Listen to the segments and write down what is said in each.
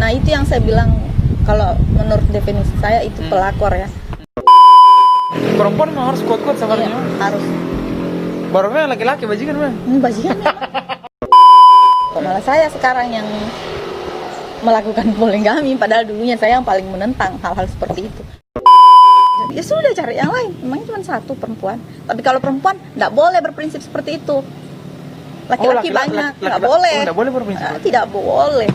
Nah itu yang saya bilang, kalau menurut definisi saya itu pelakor ya. Perempuan memang harus kuat-kuat sabarnya. Iya, harus. Barunya laki-laki bajingan mah. Bajingan memang. Malah saya sekarang yang melakukan poligami, padahal dulunya saya yang paling menentang hal-hal seperti itu. Ya sudah, cari yang lain, memangnya cuma satu perempuan. Tapi kalau perempuan nggak boleh berprinsip seperti itu. Laki-laki banyak, nggak boleh. Nggak boleh berprinsip. Tidak boleh.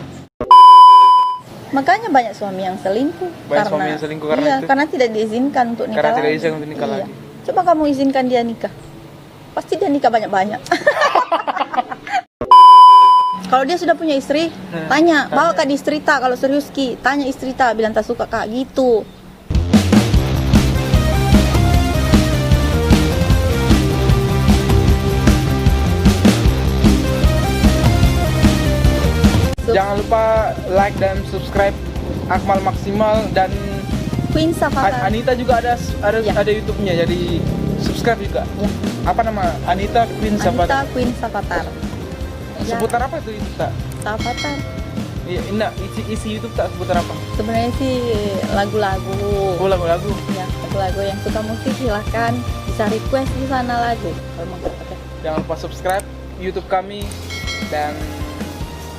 Makanya banyak suami yang selingkuh. Suami yang selingkuh karena itu. Karena tidak diizinkan untuk nikah. Karena tidak diizinkan untuk nikah Iya. lagi. Coba kamu izinkan dia nikah, pasti dia nikah banyak-banyak. Kalau dia sudah punya istri, tanya, bawa kak di istri tak, kalau serius ki, tanya istri tak, bilang tak suka kak, gitu. Jangan lupa like dan subscribe Akmal Maksimal, dan Queen Safatar. Anita juga ada Ya. ada YouTube-nya, jadi subscribe juga. Ya. Apa nama? Anita Queen Anita Safatar. Queen Safatar. Ya, Seputar apa itu YouTube tak? Safatar. Iya, enggak, isi YouTube tak seputar apa? Sebenarnya sih lagu-lagu. Oh, lagu-lagu. Ya, lagu-lagu yang suka musik silahkan bisa request di sana lagu. Kalau mau pakai. Jangan lupa subscribe YouTube kami, dan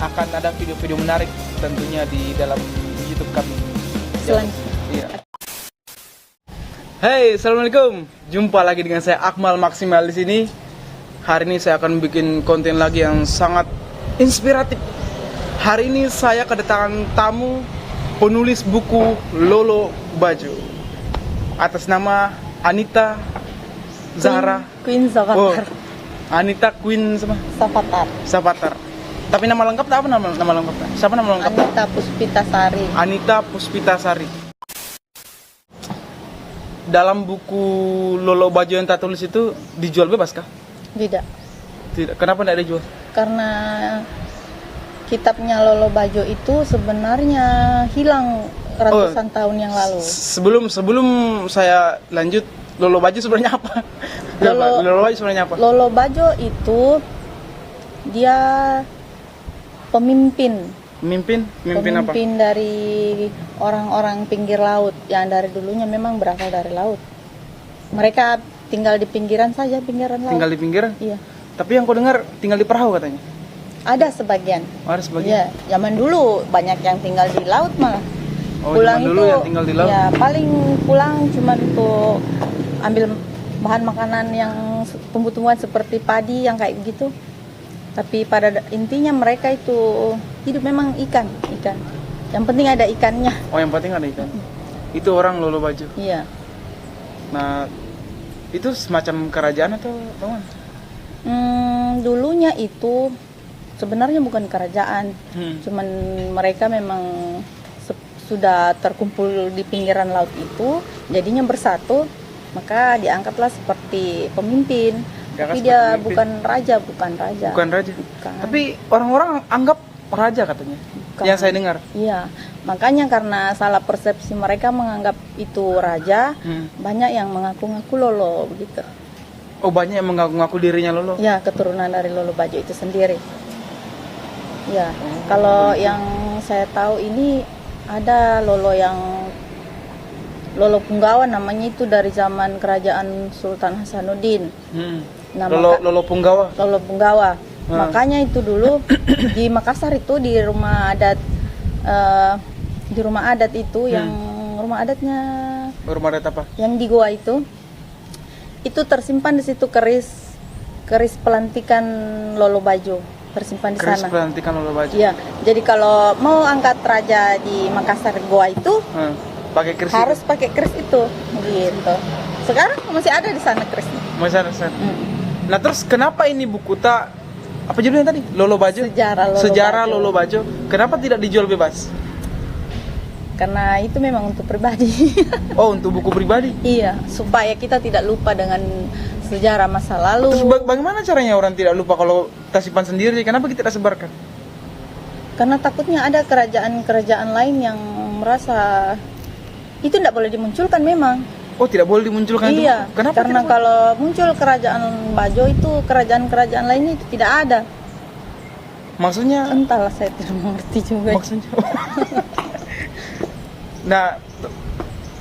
akan ada video-video menarik tentunya di dalam YouTube kami. Selanjutnya. Iya. Hey, assalamualaikum. Jumpa lagi dengan saya Akmal Maksimal di sini. Hari ini saya akan bikin konten lagi yang sangat inspiratif. Hari ini saya kedatangan tamu penulis buku Lolo Bajo atas nama Anita Zahra. Queen Safatar. Anita Queen sama Safatar. Safatar. Tapi nama lengkapnya apa, nama lengkapnya? Siapa nama lengkapnya? Anita Puspitasari. Anita Puspitasari. Dalam buku Lolo Bajo yang tak tulis itu dijual bebas kah? Tidak. Tidak. Kenapa tidak dijual? Karena kitabnya Lolo Bajo itu sebenarnya hilang ratusan tahun yang lalu. Sebelum saya lanjut, Lolo Bajo sebenarnya apa? Lolo Bajo sebenarnya apa? Lolo Bajo itu dia pemimpin apa? Dari orang-orang pinggir laut yang dari dulunya memang berasal dari laut. Mereka tinggal di pinggiran saja, pinggiran laut. Tinggal di pinggiran? Iya. Tapi yang kau dengar tinggal di perahu katanya. Ada sebagian. Ada sebagian. Iya, zaman dulu banyak yang tinggal di laut malah. Oh, zaman dulu yang tinggal di laut. Ya, paling pulang cuma untuk ambil bahan makanan yang tumbuh-tumbuhan seperti padi yang kayak gitu. Tapi pada intinya mereka itu hidup memang ikan. Yang penting ada ikannya. Oh, yang penting ada ikan. Itu orang Lolo Bajo. Iya. Nah, itu semacam kerajaan atau apa? Dulunya itu sebenarnya bukan kerajaan. Cuman mereka memang sudah terkumpul di pinggiran laut itu, jadinya bersatu, maka diangkatlah seperti pemimpin. Tapi dia bukan raja. Bukan raja. Tapi orang-orang anggap raja katanya. Bukan. Yang saya dengar. Iya, makanya karena salah persepsi mereka menganggap itu raja, banyak yang mengaku-ngaku Lolo begitu. Oh, banyak yang mengaku-ngaku dirinya Lolo. Ya, keturunan dari Lolo Bajo itu sendiri. Ya, kalau yang saya tahu ini ada Lolo Punggawa namanya, itu dari zaman kerajaan Sultan Hasanuddin. Lolo Punggawa. Lolo Punggawa. Makanya itu dulu di Makassar itu di rumah adat itu yang rumah adatnya. Rumah adat apa? Yang di goa itu tersimpan di situ keris pelantikan Lolo Bajo tersimpan di sana. Keris pelantikan Lolo Bajo. Iya. Jadi kalau mau angkat raja di Makassar goa itu pakai keris harus pakai keris itu gitu. Sekarang masih ada di sana kerisnya. Masih ada. Nah, terus kenapa ini buku tak apa judulnya tadi? Lolo Bajo? Sejarah Lolo Bajo. Kenapa tidak dijual bebas? Karena itu memang untuk pribadi. Oh, untuk buku pribadi? Iya, supaya kita tidak lupa dengan sejarah masa lalu. Terus bagaimana caranya orang tidak lupa kalau kita simpan sendiri? Kenapa kita tidak sebarkan? Karena takutnya ada kerajaan-kerajaan lain yang merasa itu tidak boleh dimunculkan memang. Oh, tidak boleh dimunculkan? Iya, itu? Kenapa? Karena kalau muncul kerajaan Bajo itu kerajaan-kerajaan lainnya itu tidak ada. Maksudnya Entahlah, saya tidak mengerti juga. maksudnya. Nah,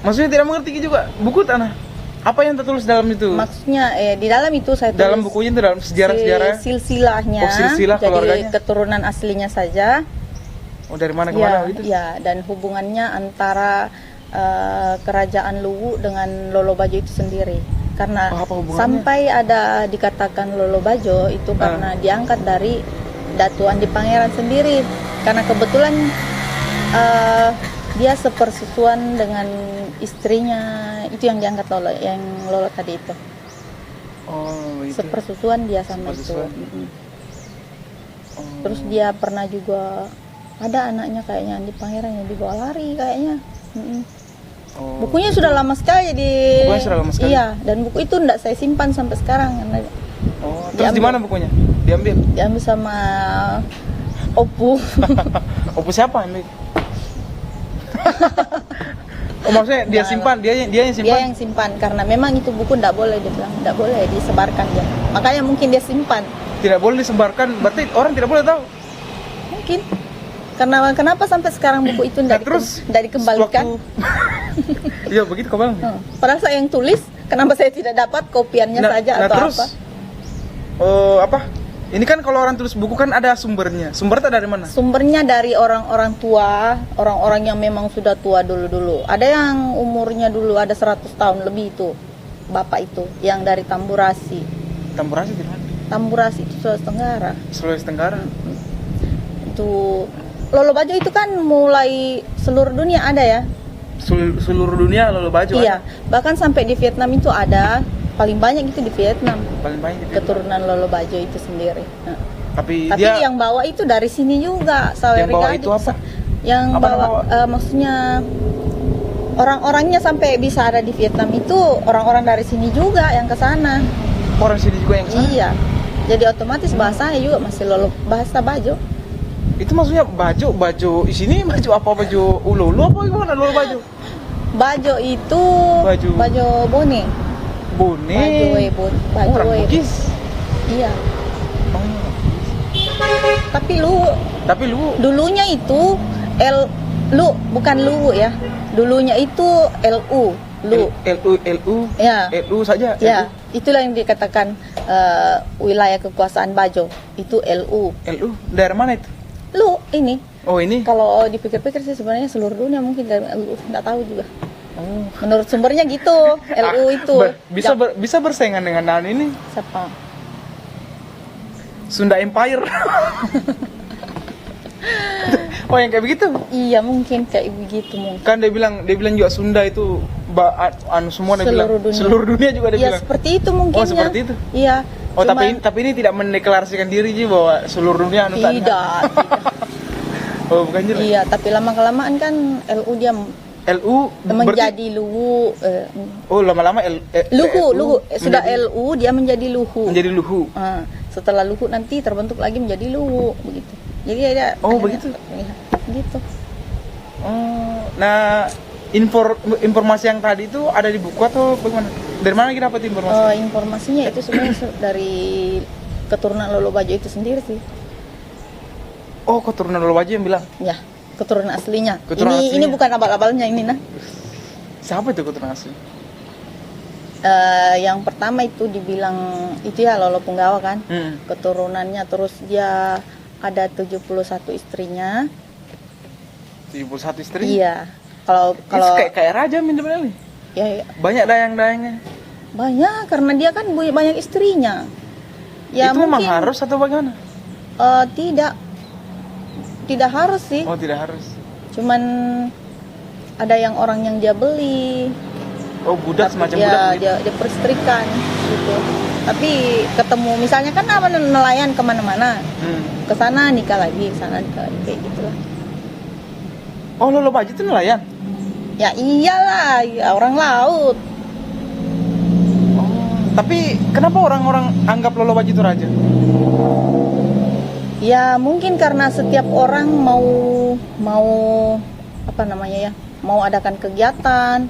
maksudnya tidak mengerti juga buku tanah. Apa yang tertulis dalam itu? Maksudnya di dalam itu saya tulis Dalam bukunya itu dalam sejarah-sejarah. silsilahnya. Oh, silsilah jadi keluarganya. keturunan aslinya saja. Oh, dari mana ke Ya, mana gitu? ya, dan hubungannya antara kerajaan Luwu dengan Lolo Bajo itu sendiri. Karena Oh, apa hubungannya? sampai ada dikatakan Lolo Bajo itu karena diangkat dari Datuan di Pangeran sendiri. Karena kebetulan dia sepersusuan dengan istrinya, itu yang diangkat Lolo tadi itu. Oh, itu. Sepersusuan dia sama itu. Sepersusuan. Oh. Terus dia pernah juga ada anaknya kayaknya di Pangeran yang dibawa lari kayaknya. Oh. Bukunya sudah lama sekali Bukunya sudah lama sekali? Iya, dan buku itu enggak saya simpan sampai sekarang karena Oh, terus di mana bukunya? Diambil. diambil sama Oppo. Opus siapa yang ambil? Oh, maksudnya dia simpan, dia yang Dia simpan. yang simpan karena memang itu buku enggak boleh, dia bilang enggak boleh disebarkan dia. Makanya mungkin dia simpan. Tidak boleh disebarkan, berarti orang tidak boleh tahu. Mungkin. Karena kenapa sampai sekarang buku itu enggak terus dikembalikan? Iya, begitu kau bilang. Padahal saya yang tulis, kenapa saya tidak dapat kopiannya saja atau terus, apa? Apa? Ini kan kalau orang tulis buku kan ada sumbernya. Sumbernya dari mana? Sumbernya dari orang-orang tua, orang-orang yang memang sudah tua dulu-dulu. Ada yang umurnya dulu ada 100 tahun lebih itu, bapak itu, yang dari Tamburasi. Tamburasi di mana? Tamburasi itu Sulawesi Tenggara. Sulawesi Tenggara. Itu Lolo Bajo itu kan mulai seluruh dunia ada ya. Seluruh dunia Lolo Bajo. Iya, bahkan sampai di Vietnam itu ada. Paling banyak itu di Vietnam. Paling banyak. Keturunan Lolo Bajo itu sendiri. Tapi Tapi dia yang bawa itu dari sini juga. Yang bawa itu apa? Yang Apa bawa, nama? maksudnya orang-orangnya sampai bisa ada di Vietnam itu orang-orang dari sini juga yang ke sana. orang sini juga yang kesana. Iya. Jadi otomatis bahasanya juga masih bahasa Bajo. Itu maksudnya baju di sini baju apa, baju ulu apa gimana Lolo Bajo? Bajo itu Baju. Bajo Bone. Bone. Bajo Orang Bajo. Bugis. Iya. Oh. Tapi Tapi lu dulunya itu bukan Lu ya. Dulunya itu LU. LU Ya. LU saja. Ya, itulah yang dikatakan wilayah kekuasaan Bajo. Itu LU. LU daerah mana itu? Lu ini. Oh, ini. Kalau dipikir-pikir sih sebenarnya seluruh dunia mungkin dari LU, enggak tahu juga. Oh. Menurut sumbernya gitu, LU itu. Bisa bersaingan dengan ini Siapa? Sunda Empire. Oh, yang kayak begitu. Iya, mungkin kayak begitu mungkin. Kan dia bilang juga Sunda itu semua dia bilang seluruh dunia juga dia Iya, bilang. seperti itu mungkin. Oh, seperti itu. Iya. Oh, tapi ini tidak mendeklarasikan diri sih bahwa seluruh dunia anu tanah. tidak. Oh, bukan juga. Iya, tapi lama-kelamaan kan LU dia LU menjadi Luwu. Oh, lama-lama Luhu. Sudah LU dia menjadi Luhu. menjadi Luhu. Setelah Luhu nanti terbentuk lagi menjadi Luwu begitu. Jadi ada Begitu. Ya, gitu. Oh, nah informasi yang tadi itu ada di buku atau bagaimana? Dari mana kita dapat informasi? Informasinya itu sebenarnya dari keturunan Lolo Bajo itu sendiri sih. Oh, keturunan Lolo Bajo yang bilang. Ya, keturunan aslinya. Keturunan Ini aslinya. bukan abal-abalnya ini nah. Siapa itu keturunan asli? Yang pertama itu dibilang itu ya Lolo Punggawa kan. Keturunannya terus dia ada 71 istrinya. 71 istri? Iya. Kalau kayak raja minum ini. ya Banyak dayang-dayangnya. banyak karena dia kan banyak istrinya. Ya, itu memang mungkin, harus atau bagaimana? Tidak harus sih. Oh, tidak harus. Cuman ada yang orang yang dia beli. Oh, budak semacam ya, budak begitu. dia peristrikan gitu. Tapi ketemu misalnya kan apa nelayan kemana-mana. Ke sana nikah lagi, ke sana nikah lagi kayak gitulah. Oh, Lolo Bajo itu nelayan? Ya iyalah, ya, orang laut. Oh, tapi kenapa orang-orang anggap Lolo Bajo itu raja? Ya mungkin karena setiap orang mau apa namanya ya, mau adakan kegiatan,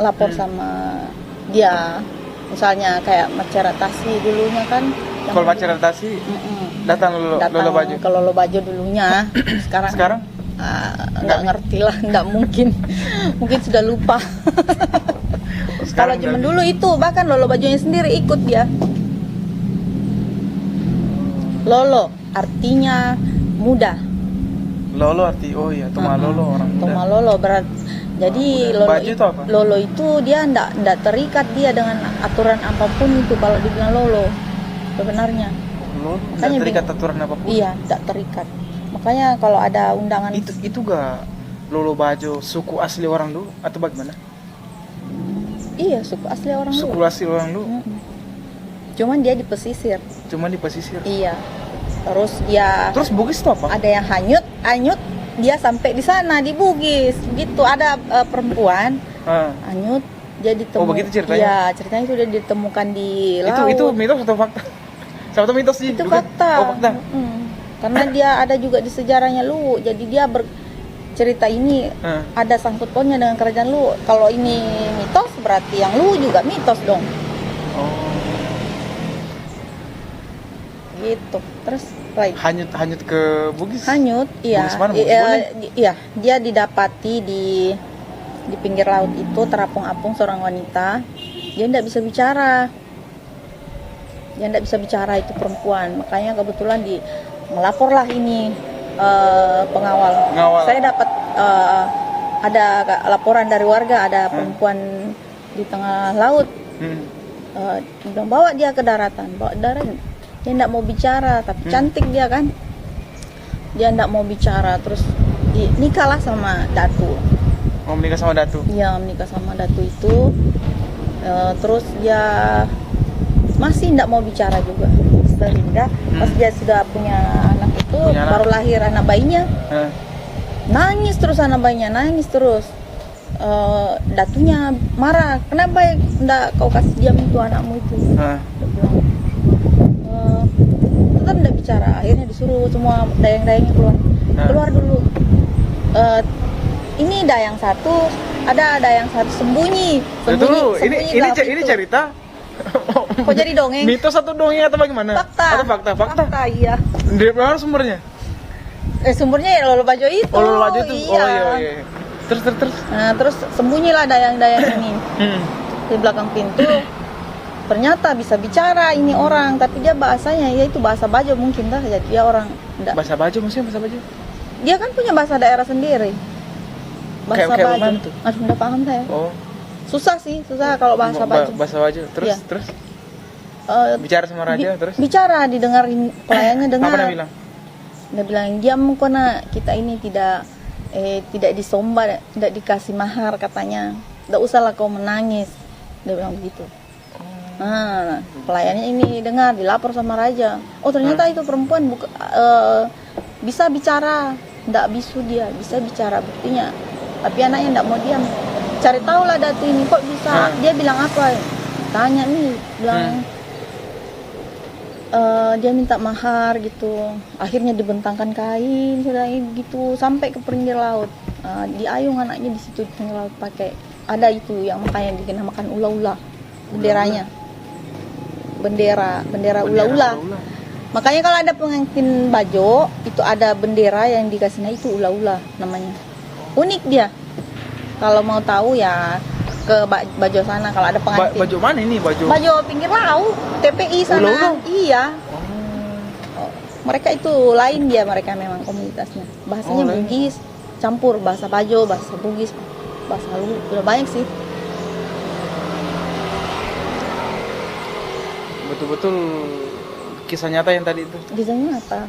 lapor sama dia. Misalnya kayak Maceratasi dulunya kan Kalau baca adaptasi datang Lolo Bajo. ke Lolo Bajo dulunya. Sekarang nggak ngerti lah, nggak mungkin. Mungkin sudah lupa. Kalau zaman dulu itu bahkan Lolo Bajonya sendiri ikut dia. Lolo artinya muda. Lolo arti Toma Lolo orang muda. Toma Lolo berat. Jadi Lolo Baju itu apa? Lolo itu dia ndak terikat dia dengan aturan apapun itu kalau dibilang Lolo sebenarnya. Lolo nggak terikat aturan apapun. Iya, ndak terikat. Makanya kalau ada undangan itu gak Lolo Bajo suku asli orang dulu atau bagaimana? Iya, suku asli orang dulu. Suku asli orang dulu. Cuman dia di pesisir. Iya. Terus Bugis itu apa? Ada yang hanyut dia sampai di sana di Bugis. Gitu ada perempuan hanyut dia ditemu. Oh, begitu ceritanya? Iya, ceritanya itu dia ditemukan di laut. Itu mitos atau fakta? Satu mitos sih. Itu fakta. Oh, fakta. Karena dia ada juga di sejarahnya Luwu. Jadi dia cerita ini ada sangkut pautnya dengan kerajaan Luwu. Kalau ini mitos berarti yang Luwu juga mitos dong. Oh. Gitu. Terus hanyut ke Bugis. Hanyut, iya. Bugis mana? Iya, dia didapati di pinggir laut itu terapung-apung seorang wanita. Dia tidak bisa bicara. Itu perempuan. Makanya kebetulan melaporlah ini pengawal. Saya dapat ada laporan dari warga ada perempuan di tengah laut. Bilang bawa dia ke daratan. Dia tidak mau bicara, tapi cantik dia kan. Dia tidak mau bicara, terus nikahlah sama Datu. Oh, menikah sama Datu? Iya, menikah sama Datu itu. Terus dia masih tidak mau bicara juga. Sehingga pas dia sudah punya anak itu, baru lahir anak bayinya. Nangis terus anak bayinya, Datunya marah, kenapa tidak kau kasih diam itu anakmu itu? Dia bilang, tetap tidak bicara. Akhirnya disuruh semua dayang-dayangnya keluar dulu. Ini dayang satu, ada dayang satu sembunyi ini cerita. Kok jadi dongeng? Mitos atau dongeng atau bagaimana? Fakta. Fakta. Iya. Dari mana sumbernya? Sumbernya ya Lolo Bajo itu. Oh, Lolo Bajo itu. Iya. Oh iya. Terus. Nah, terus sembunyilah dayang-dayang ini di belakang pintu. Ternyata bisa bicara ini orang, tapi dia bahasanya ya itu bahasa Bajo mungkin dah. Jadi dia orang enggak. Bahasa Bajo maksudnya bahasa Bajo? Dia kan punya bahasa daerah sendiri. Bahasa kayak Bajo. Tuh? Aduh, enggak paham saya. Oh. Susah kalau bahasa Bajo. Bahasa Bajo. Terus ya. Terus. Bicara sama raja terus? Bicara, didengarin pelayannya dengar. Apa dia bilang? Dia bilang, diam kona, kita ini tidak disomba, tidak dikasih mahar katanya. Tidak usahlah kau menangis. Dia bilang begitu. Nah, pelayannya ini dengar, dilapor sama raja. Oh, ternyata itu perempuan bisa bicara, tidak bisu dia, bisa bicara buktinya. Tapi anaknya tidak mau diam. Cari tahu lah Datu ini kok bisa. Dia bilang apa? Tanya nih, bilang dia minta mahar gitu. Akhirnya dibentangkan kain sudah gitu sampai ke pinggir laut. Diayung anaknya di situ di pinggir laut pakai ada itu yang makanya dinamakan ula-ula benderanya. Bendera ula-ula. Makanya kalau ada pengantin Bajo itu ada bendera yang dikasihnya itu ula-ula namanya. Unik dia. Kalau mau tahu ya ke Bajo sana kalau ada pengantin. Bajo mana ini Bajo? Bajo pinggir laut, TPI sana. Ula-ula? Iya. Mereka itu lain dia, mereka memang komunitasnya. Bahasanya Bugis, campur bahasa Bajo, bahasa Bugis, bahasa Luwu, udah banyak sih. Betul-betul kisah nyata yang tadi itu. Kisah nyata.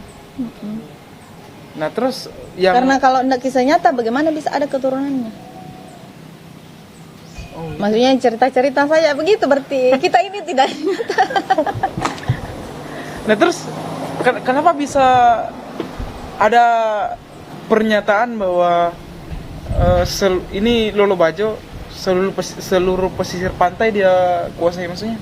Nah terus yang karena kalau enggak kisah nyata bagaimana bisa ada keturunannya? Maksudnya cerita-cerita saya begitu berarti kita ini tidak nyata. Nah terus kenapa bisa ada pernyataan bahwa ini Lolo Bajo seluruh pesisir pantai dia kuasai maksudnya?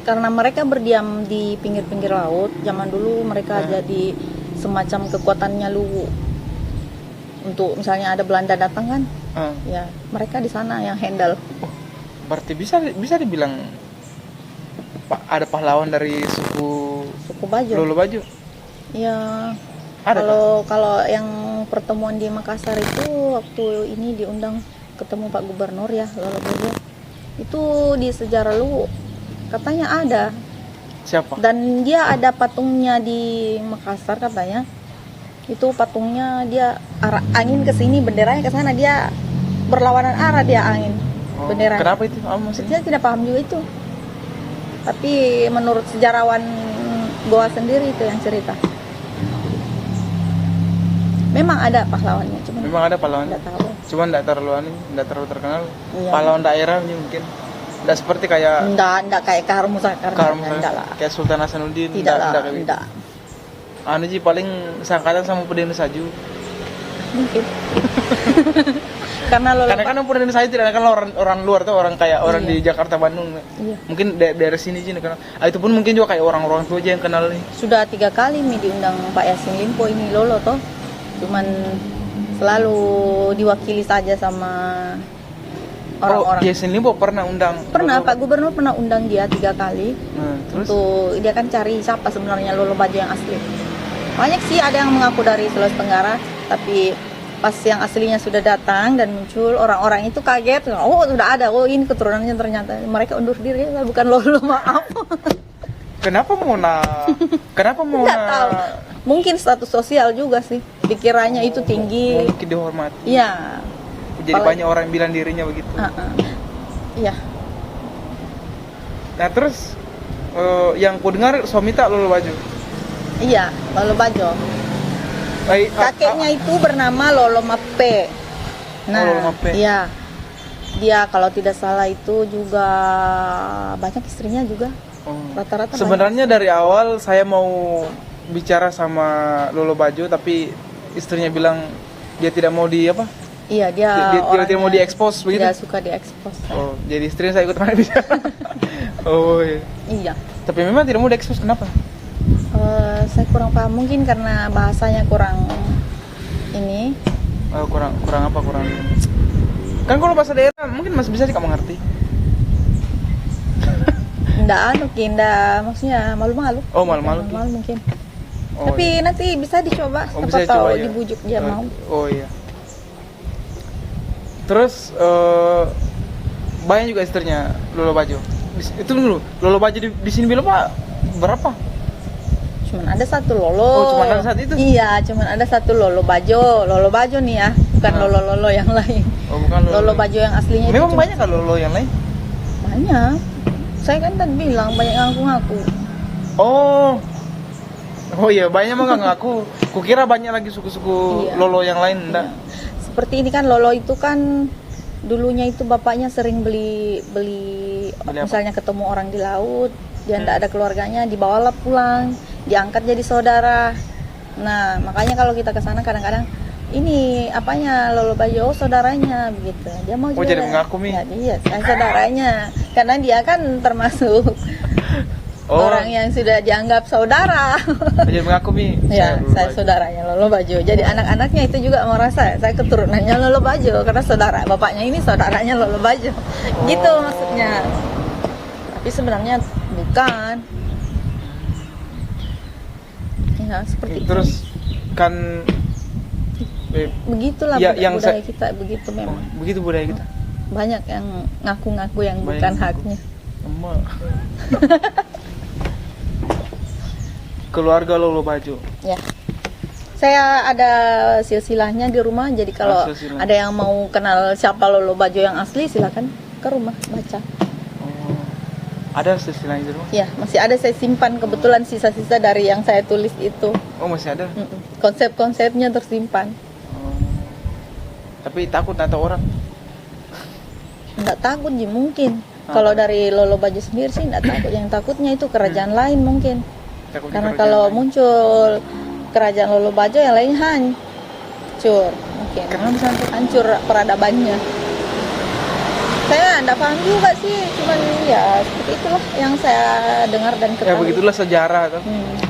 Karena mereka berdiam di pinggir-pinggir laut, zaman dulu mereka jadi semacam kekuatannya Luwu. Untuk misalnya ada Belanda datang kan, ya mereka di sana yang handle. Berarti bisa dibilang ada pahlawan dari suku Suku Bajo. Lolo Bajo? Ya. Ada Kalau yang pertemuan di Makassar itu waktu ini diundang ketemu Pak Gubernur ya Lolo Bajo. Itu di sejarah lu katanya ada. Siapa? Dan dia ada patungnya di Makassar katanya. Itu patungnya dia arah angin ke sini, benderanya ke sana, dia berlawanan arah dia angin. Oh, Bendera. kenapa itu? Oh, maksudnya? Saya tidak paham juga itu. Tapi menurut sejarawan Goa sendiri itu yang cerita. Memang ada pahlawannya, cuma Memang ada pahlawan. tidak tahu. Cuman enggak terlalu terkenal. Iya. Pahlawan daerah mungkin. Enggak seperti kayak Enggak kayak Kahar Musakar. Enggak lah. kayak Sultan Hasanuddin. Tidak lah, kayak gitu. enggak. Anu ji paling sangkatan sama Pudin Saju. Mungkin. Karena Lolo Karena kan Pudin Saju tidak kan orang luar tuh, orang kayak orang Iya. di Jakarta Bandung. Iya. Mungkin daerah sini sih kenal. Itu pun mungkin juga kayak orang-orang tua aja yang kenal nih. Sudah 3 kali mi diundang Pak Yasin Limpo ini Lolo toh. Cuman selalu diwakili saja sama orang-orang. Oh, Yasin Limpo pernah undang. Pernah Lolo. Pak Gubernur pernah undang dia 3 kali. Nah, terus Untuk dia kan cari siapa sebenarnya Lolo Bajo yang asli. Banyak sih ada yang mengaku dari Sulawesi Tenggara, tapi pas yang aslinya sudah datang dan muncul, orang-orang itu kaget. Oh sudah ada, oh ini keturunannya ternyata. Mereka undur diri, bukan Lolo, maaf. kenapa mau Nggak tahu. Mungkin status sosial juga sih. Pikirannya itu tinggi. mungkin dihormati. Iya. Jadi Apalagi- banyak orang yang bilang dirinya begitu. Iya. Nah, terus yang ku dengar suami tak Lolo Bajo. Iya, Lolo Bajo. Kakeknya itu bernama Lolo Mape. Lolo Mape. Iya. Dia kalau tidak salah itu juga banyak istrinya juga. Rata-rata Sebenarnya dari awal saya mau bicara sama Lolo Bajo, tapi istrinya bilang dia tidak mau di apa? banyak. Iya, dia Dia tidak orangnya mau diekspos begitu. Tidak suka diekspos. Oh, jadi istrinya saya ikut mana bicara. Oh iya. Iya. Tapi memang tidak mau diekspos, kenapa? Saya kurang paham, mungkin karena bahasanya kurang ini. Kurang apa? Kurang. Kan kalau bahasa daerah mungkin masih bisa sih kamu ngerti. Maksudnya malu-malu. Oh, malu-malu. Malu mungkin. Oh, Tapi iya. nanti bisa dicoba, Oh, siapa bisa tahu coba, ya. dibujuk dia mau. Oh iya. Terus banyak juga istrinya Lolo Bajo. Itu dulu Lolo Bajo di sini bilang Pak berapa? Cuman ada satu Lolo. Oh, cuman ada satu itu? Iya, cuman ada satu Lolo Bajo. Lolo Bajo nih ya, bukan Ah. Lolo-lolo yang lain. Oh, bukan Lolo Bajo yang aslinya Memang itu banyak kan Lolo yang lain? banyak. Saya kan tadi bilang banyak ngaku-ngaku. Oh. Oh iya, banyak mah nggak ngaku. Kukira banyak lagi suku-suku Iya. Lolo yang lain, enggak. Iya. Seperti ini kan Lolo itu kan dulunya itu bapaknya sering beli apa? misalnya ketemu orang di laut, dia tidak ada keluarganya, dibawalah pulang, diangkat jadi saudara. Nah, makanya kalau kita ke sana kadang-kadang ini apanya Lolo Bajo, oh, saudaranya begitu. Dia mau Oh, juga. jadi mengaku, Mi? Ya, iya, saya saudaranya. Karena dia kan termasuk Oh, orang yang sudah dianggap saudara. jadi mengaku Mi. Ya, Lolo saya Bajo. saudaranya Lolo Bajo. Jadi anak-anaknya itu juga merasa saya keturunannya Lolo Bajo karena saudara bapaknya ini saudaranya Lolo Bajo. Gitu maksudnya. Tapi sebenarnya bukan. Ya, seperti itu. Terus kan Begitulah Ya, yang budaya saya- kita begitu memang. begitu budaya kita. Banyak yang ngaku-ngaku yang Banyak bukan yang ngaku. haknya. Emak. Keluarga Lolo Bajo. Ya. Saya ada silsilahnya di rumah, jadi kalau silsilah. ada yang mau kenal siapa Lolo Bajo yang asli silakan ke rumah baca. Oh. Ada silsilah di rumah? Ya, masih ada saya simpan kebetulan sisa-sisa dari yang saya tulis itu. Oh, masih ada. Konsep-konsepnya tersimpan. Oh. Tapi takut atau orang? Enggak takut sih mungkin. Kalau dari Lolo Bajo sendiri sih enggak takut. Yang takutnya itu kerajaan lain mungkin. Takut Karena kerajaan kalau lain. muncul kerajaan Lolo Bajo yang lain hancur mungkin. Kenapa bisa hancur? Hancur peradabannya. Saya enggak paham juga sih, cuman ya seperti itulah yang saya dengar dan Ya ketahui. begitulah sejarah tuh.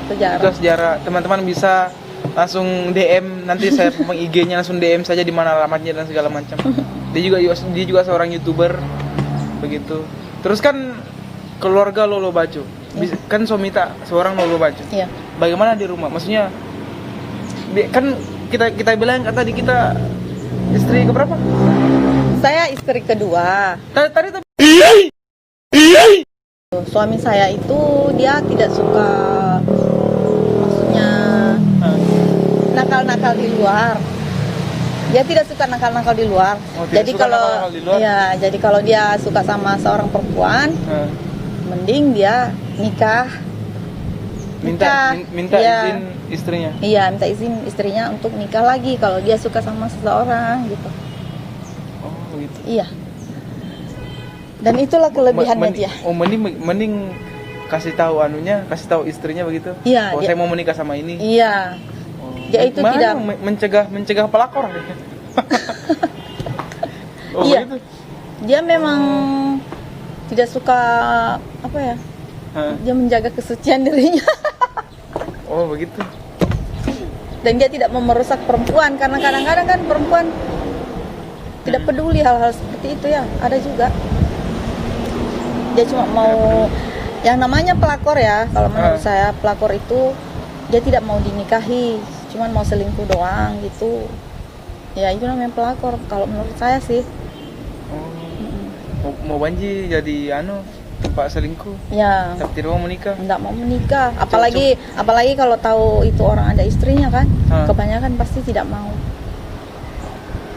Sejarah. Itulah sejarah. Teman-teman bisa langsung DM, nanti saya IG-nya langsung DM saja di mana alamatnya dan segala macam. Dia juga seorang YouTuber begitu. Terus kan keluarga Lolo Bajo. Kan suami tak seorang Lolo Bajo. Iya. Bagaimana di rumah? Maksudnya kan kita bilang tadi kita istri keberapa? Saya istri kedua. Tadi Suami saya itu dia tidak suka, maksudnya nakal-nakal di luar. Dia tidak suka nakal-nakal di luar. Oh, tidak jadi suka kalau nakal-nakal di luar? ya, jadi kalau dia suka sama seorang perempuan, mending dia nikah. minta Iya. izin istrinya. Iya, minta izin istrinya untuk nikah lagi kalau dia suka sama seseorang gitu. Oh, begitu. Iya. Dan itulah kelebihannya dia. Oh, mending kasih tahu kasih tahu istrinya begitu. Iya, Oh, saya mau menikah sama ini. Iya. Oh. Dia itu Gimana tidak mencegah pelakor. Oh, Iya. begitu. Dia memang tidak suka apa ya? Hah? Dia menjaga kesucian dirinya. Oh, begitu. Dan dia tidak mau merusak perempuan karena kadang-kadang kan perempuan tidak peduli hal-hal seperti itu ya. Ada juga. Dia cuma mau yang namanya pelakor ya. Kalau menurut saya pelakor itu dia tidak mau dinikahi, cuman mau selingkuh doang gitu. Ya itu namanya pelakor kalau menurut saya sih. Oh. Mau banji jadi tempat selingkuh. Ya. Tapi tidak mau menikah. Enggak mau menikah, apalagi kalau tahu itu orang ada istrinya kan, kebanyakan pasti tidak mau.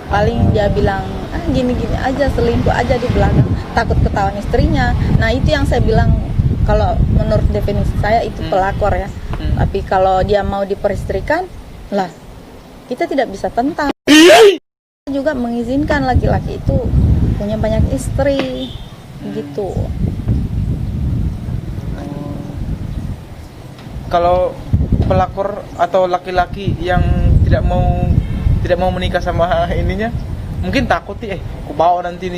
Paling dia bilang gini-gini aja, selingkuh aja di belakang, takut ketahuan istrinya. Nah itu yang saya bilang, kalau menurut definisi saya itu pelakor ya. Tapi kalau dia mau diperistrikan, lah kita tidak bisa tentang. Juga mengizinkan laki-laki itu punya banyak istri gitu. Kalau pelakor atau laki-laki yang tidak mau menikah sama ininya, mungkin takut ku bawa nanti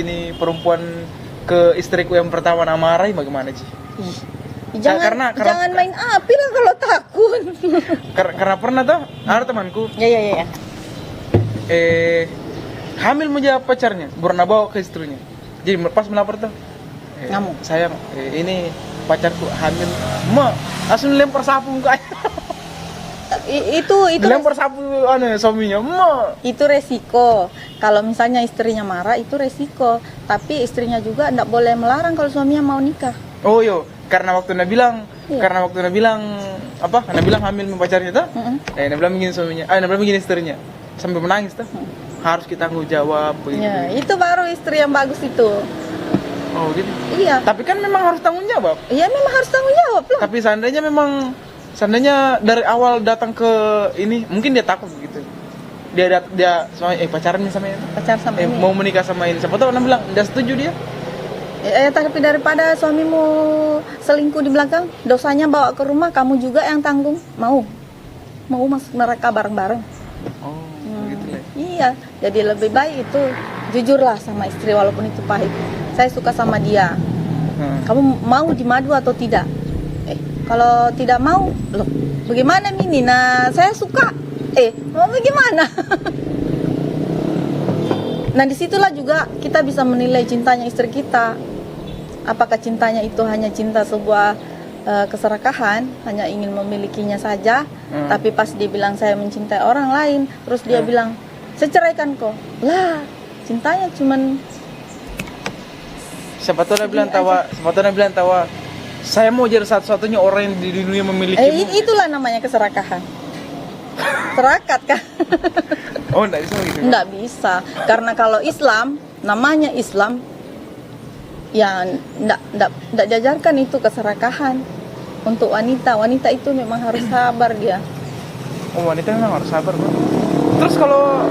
nih perempuan ke istriku yang pertama marahi bagaimana sih? Jangan main api lah kalau takut. Karena pernah tuh ada temanku. Ya. Hamil menjadi pacarnya, baru bawa ke istrinya. Jadi pas melapor tuh, Ngamuk. sayang, ini pacarku hamil, langsung lempar sapu mukanya. Itu Lempar sapu suaminya, itu resiko. Kalau misalnya istrinya marah itu resiko, tapi istrinya juga tidak boleh melarang kalau suaminya mau nikah. Oh yo, karena waktu Anda bilang apa? Anda bilang hamil sama pacarnya tuh? Anda bilang begini suaminya, Anda bilang begini istrinya, sampai menangis tuh. Harus kita tanggung jawab begitu. Ya, itu baru istri yang bagus itu. Oh gitu. Iya. Tapi kan memang harus tanggung jawab. Iya, memang harus tanggung jawab loh. Tapi seandainya dari awal datang ke ini, mungkin dia takut begitu. Dia sama pacaran nih sama ini. Pacar sama ini. Mau menikah sama ini. Siapa tahu Anda bilang enggak setuju dia. Tapi daripada suamimu selingkuh di belakang, dosanya bawa ke rumah, kamu juga yang tanggung. Mau masuk neraka bareng-bareng. Oh, begitu ya. Iya, jadi lebih baik itu jujurlah sama istri walaupun itu pahit. Saya suka sama dia. Kamu mau dimadu atau tidak? Kalau tidak mau, loh, bagaimana Mini? Nah, saya suka. Mau bagaimana? Nah, disitulah juga kita bisa menilai cintanya istri kita. Apakah cintanya itu hanya cinta sebuah keserakahan, hanya ingin memilikinya saja, tapi pas dia bilang saya mencintai orang lain, terus dia bilang saya ceraikan kok. Lah, cintanya cuman siapa tahu dia bilang tawa, saya mau jadi satu-satunya orang yang di dunia memilikimu. Itulah namanya keserakahan. Serakat kan? Oh, enggak bisa gitu. Enggak bisa. Karena kalau Islam, namanya Islam, ya enggak diajarkan itu keserakahan. Untuk wanita itu memang harus sabar dia. Oh, wanita memang harus sabar, Bang. Terus kalau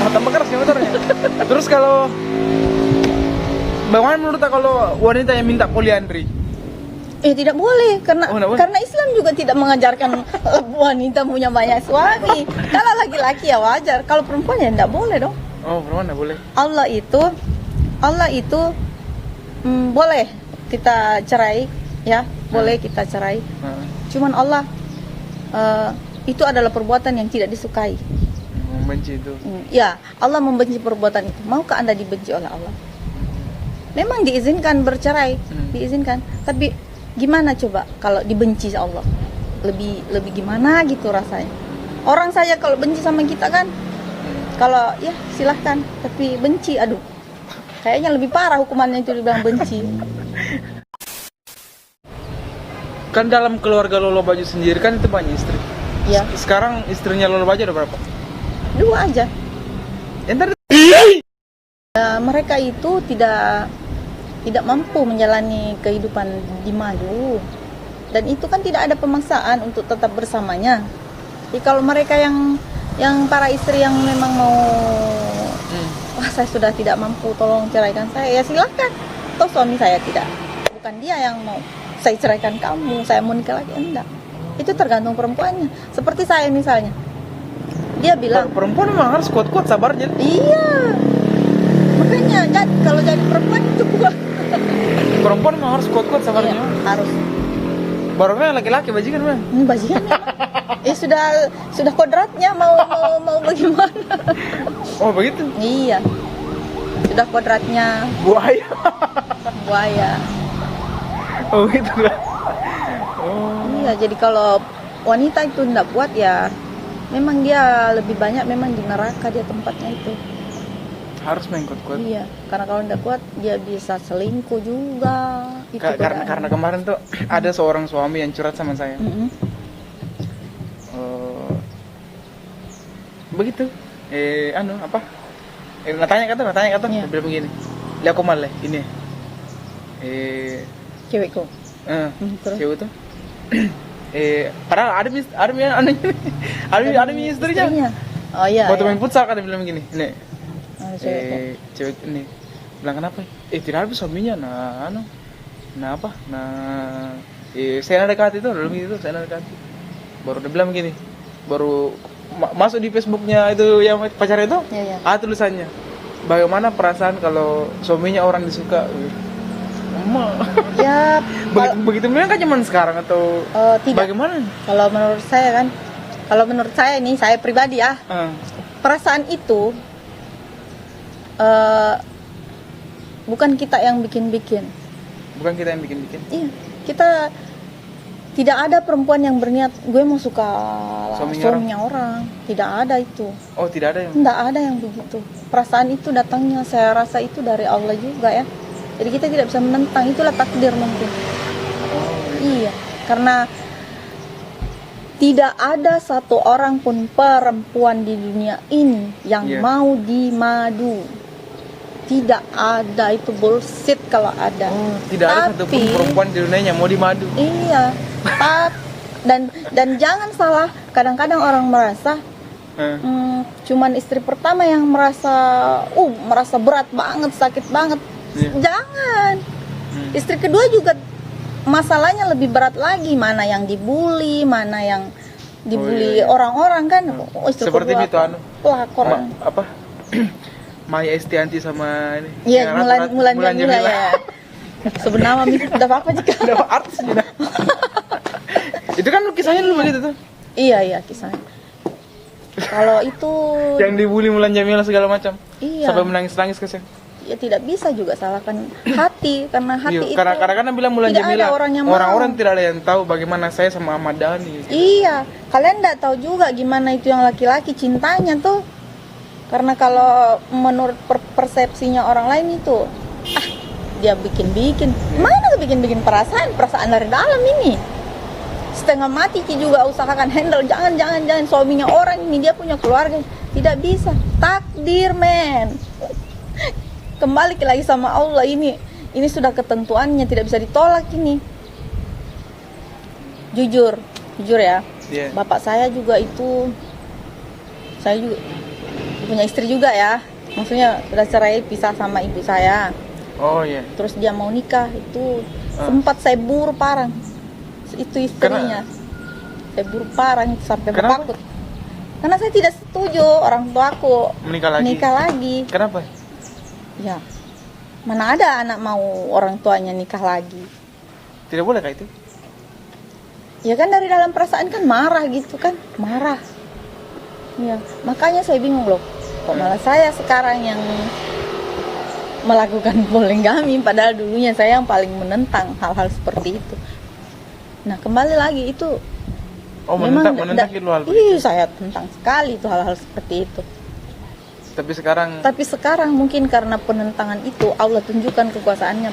tambah keras ya motornya. Terus kalau bagaimana menurut kalau wanita yang minta poliandri? Tidak boleh karena Islam juga tidak mengajarkan wanita punya banyak suami. Kalau laki-laki ya wajar, kalau perempuan ya tidak boleh dong. Oh, perempuan tidak boleh. Allah itu boleh kita cerai ya, boleh kita cerai. Cuman Allah itu adalah perbuatan yang tidak disukai. membenci itu. Ya, Allah membenci perbuatan itu. Maukah Anda dibenci oleh Allah? Memang diizinkan bercerai, diizinkan. Tapi gimana coba kalau dibenci Allah? Lebih gimana gitu rasanya? Orang saya kalau benci sama kita kan, kalau ya silahkan. Tapi benci, aduh, kayaknya lebih parah hukumannya itu dibilang benci. Kan dalam keluarga Lolo Baju sendiri kan itu banyak istri. Ya, Sekarang istrinya Lolo Baju ada berapa? 2 aja. Entar Ya, mereka itu tidak mampu menjalani kehidupan di madu, dan itu kan tidak ada pemaksaan untuk tetap bersamanya. Jadi kalau mereka yang para istri yang memang mau, wah saya sudah tidak mampu, tolong ceraikan saya, ya silakan. Toh suami saya tidak, bukan dia yang mau saya ceraikan kamu, saya mau nikah lagi, enggak. Itu tergantung perempuannya. Seperti saya misalnya, dia bilang perempuan memang harus kuat-kuat sabarnya. iya, makanya kalau jadi perempuan itu kuat. Perempuan memang harus kuat-kuat sabarnya. Iya, harus. Barunya laki-laki bajingan mah. Bajingan memang. Sudah kodratnya mau bagaimana? Oh begitu. Iya. Sudah kodratnya buaya. Oh gitu lah. Oh. Iya, jadi kalau wanita itu tidak kuat ya memang dia lebih banyak memang di neraka dia tempatnya itu. Harus main kuat-kuat. Iya, karena kalau tidak kuat dia bisa selingkuh juga. Itu Karena kemarin tuh ada seorang suami yang curhat sama saya. Begitu. Natanya kata, Iya. dia bilang begini. Lihat aku malah ini. Cewekku. Terus? Cewek tuh. Padahal ada istrinya. Oh iya. Waktu iya. main futsal kan dia bilang begini. Ini. Cewekku. Cewek ini bilang kenapa? Tidak ada suaminya. Saya dekati itu, dalam itu saya dekati. Baru dia bilang begini. Baru masuk di Facebooknya itu yang pacar itu. Iya. Ada tulisannya. Bagaimana perasaan kalau suaminya orang disuka? Ya, begitu memang kan zaman sekarang atau tidak. bagaimana? Kalau menurut saya nih, saya pribadi ya, perasaan itu bukan kita yang bikin-bikin. Bukan kita yang bikin-bikin. Iya, kita tidak ada perempuan yang berniat gue mau suka suaminya orang. Tidak ada itu. Oh, tidak ada yang. Tidak ada yang begitu. Perasaan itu datangnya, saya rasa itu dari Allah juga ya. Jadi kita tidak bisa menentang, itulah takdir mungkin. Iya, karena tidak ada satu orang pun perempuan di dunia ini yang mau dimadu. Tidak ada, itu bullshit kalau ada. Tidak ada satupun perempuan di dunia yang mau dimadu. Iya, dan jangan salah, kadang-kadang orang merasa cuman istri pertama yang merasa berat banget, sakit banget. Jangan. Istri kedua juga masalahnya lebih berat lagi, mana yang dibully, mana yang dibully orang-orang kan. Istri seperti kedua itu pelakor. Maya Estianti sama ini. Iya, Mulan Jamila ya. Sebenarnya udah apa jika? Udah artis gitu. Itu kan kisahnya dulu begitu tuh. Iya, kisahnya. Kalau itu yang dibully Mulan Jamila segala macam. Iya. Sampai menangis-nangis kesel. Ya tidak bisa juga salahkan hati, karena hati itu karena bilang Mulan Jamila orang-orang tidak ada yang tahu bagaimana saya sama Ahmad Dhani gitu. Iya, kalian tidak tahu juga gimana itu yang laki-laki cintanya tuh, karena kalau menurut persepsinya orang lain itu dia bikin-bikin. Mana bikin-bikin perasaan dari dalam ini. Setengah mati Ci juga usahakan handle, jangan suaminya orang ini, dia punya keluarga, tidak bisa, takdir men. Kembali lagi sama Allah, ini sudah ketentuannya, tidak bisa ditolak ini. Jujur ya. Bapak saya juga itu, saya juga punya istri juga ya. Maksudnya sudah cerai, pisah sama ibu saya. Oh iya. Terus dia mau nikah itu sempat saya buru parang. Itu istrinya. Saya buru parang itu sampai takut. Karena saya tidak setuju orang tuaku menikah lagi. Kenapa? Ya, mana ada anak mau orang tuanya nikah lagi? Tidak boleh kayak itu? Ya kan dari dalam perasaan kan marah gitu kan, marah. Iya, makanya saya bingung loh, kok malah saya sekarang yang melakukan poligami, padahal dulunya saya yang paling menentang hal-hal seperti itu. Nah, kembali lagi itu menentang itu hal begitu. saya tentang sekali itu hal-hal seperti itu. Tapi sekarang mungkin karena penentangan itu Allah tunjukkan kekuasaannya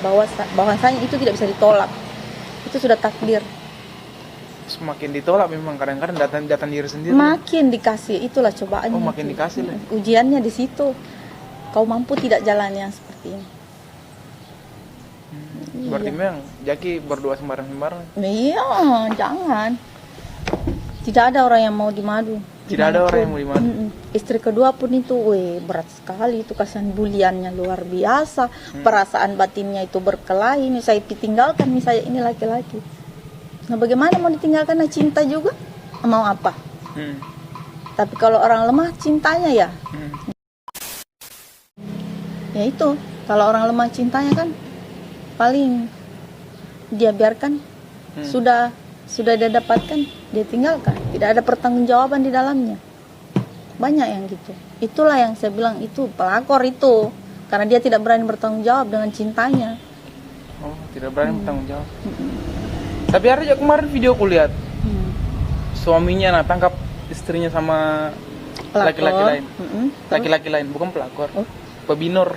bahwasanya itu tidak bisa ditolak. Itu sudah takdir. Semakin ditolak memang kadang-kadang datang diri sendiri. Makin dikasih, itulah cobaannya. Makin dikasih lah. Ujiannya di situ. Kau mampu tidak jalannya seperti ini. Berarti memang Jaki berdoa sembarang-sembarang. Iya, jangan. Tidak ada orang yang mau dimadu. Tidak ada orang yang mau dimadu. Istri kedua pun itu, berat sekali itu, kasihan buliannya luar biasa. Perasaan batinnya itu berkelahi. Saya ditinggalkan, misalnya ini laki-laki. Nah, bagaimana mau ditinggalkan? Nah, cinta juga. Mau apa? Tapi kalau orang lemah cintanya ya. Ya itu, kalau orang lemah cintanya kan paling dia biarkan, sudah dia dapatkan, dia tinggalkan, tidak ada pertanggungjawaban di dalamnya. Banyak yang gitu. Itulah yang saya bilang itu pelakor itu, karena dia tidak berani bertanggung jawab dengan cintanya. Oh, tidak berani bertanggung jawab. Tapi hari kemarin video aku lihat suaminya tangkap istrinya sama laki-laki lain. Laki-laki lain, bukan pelakor. Pebinor.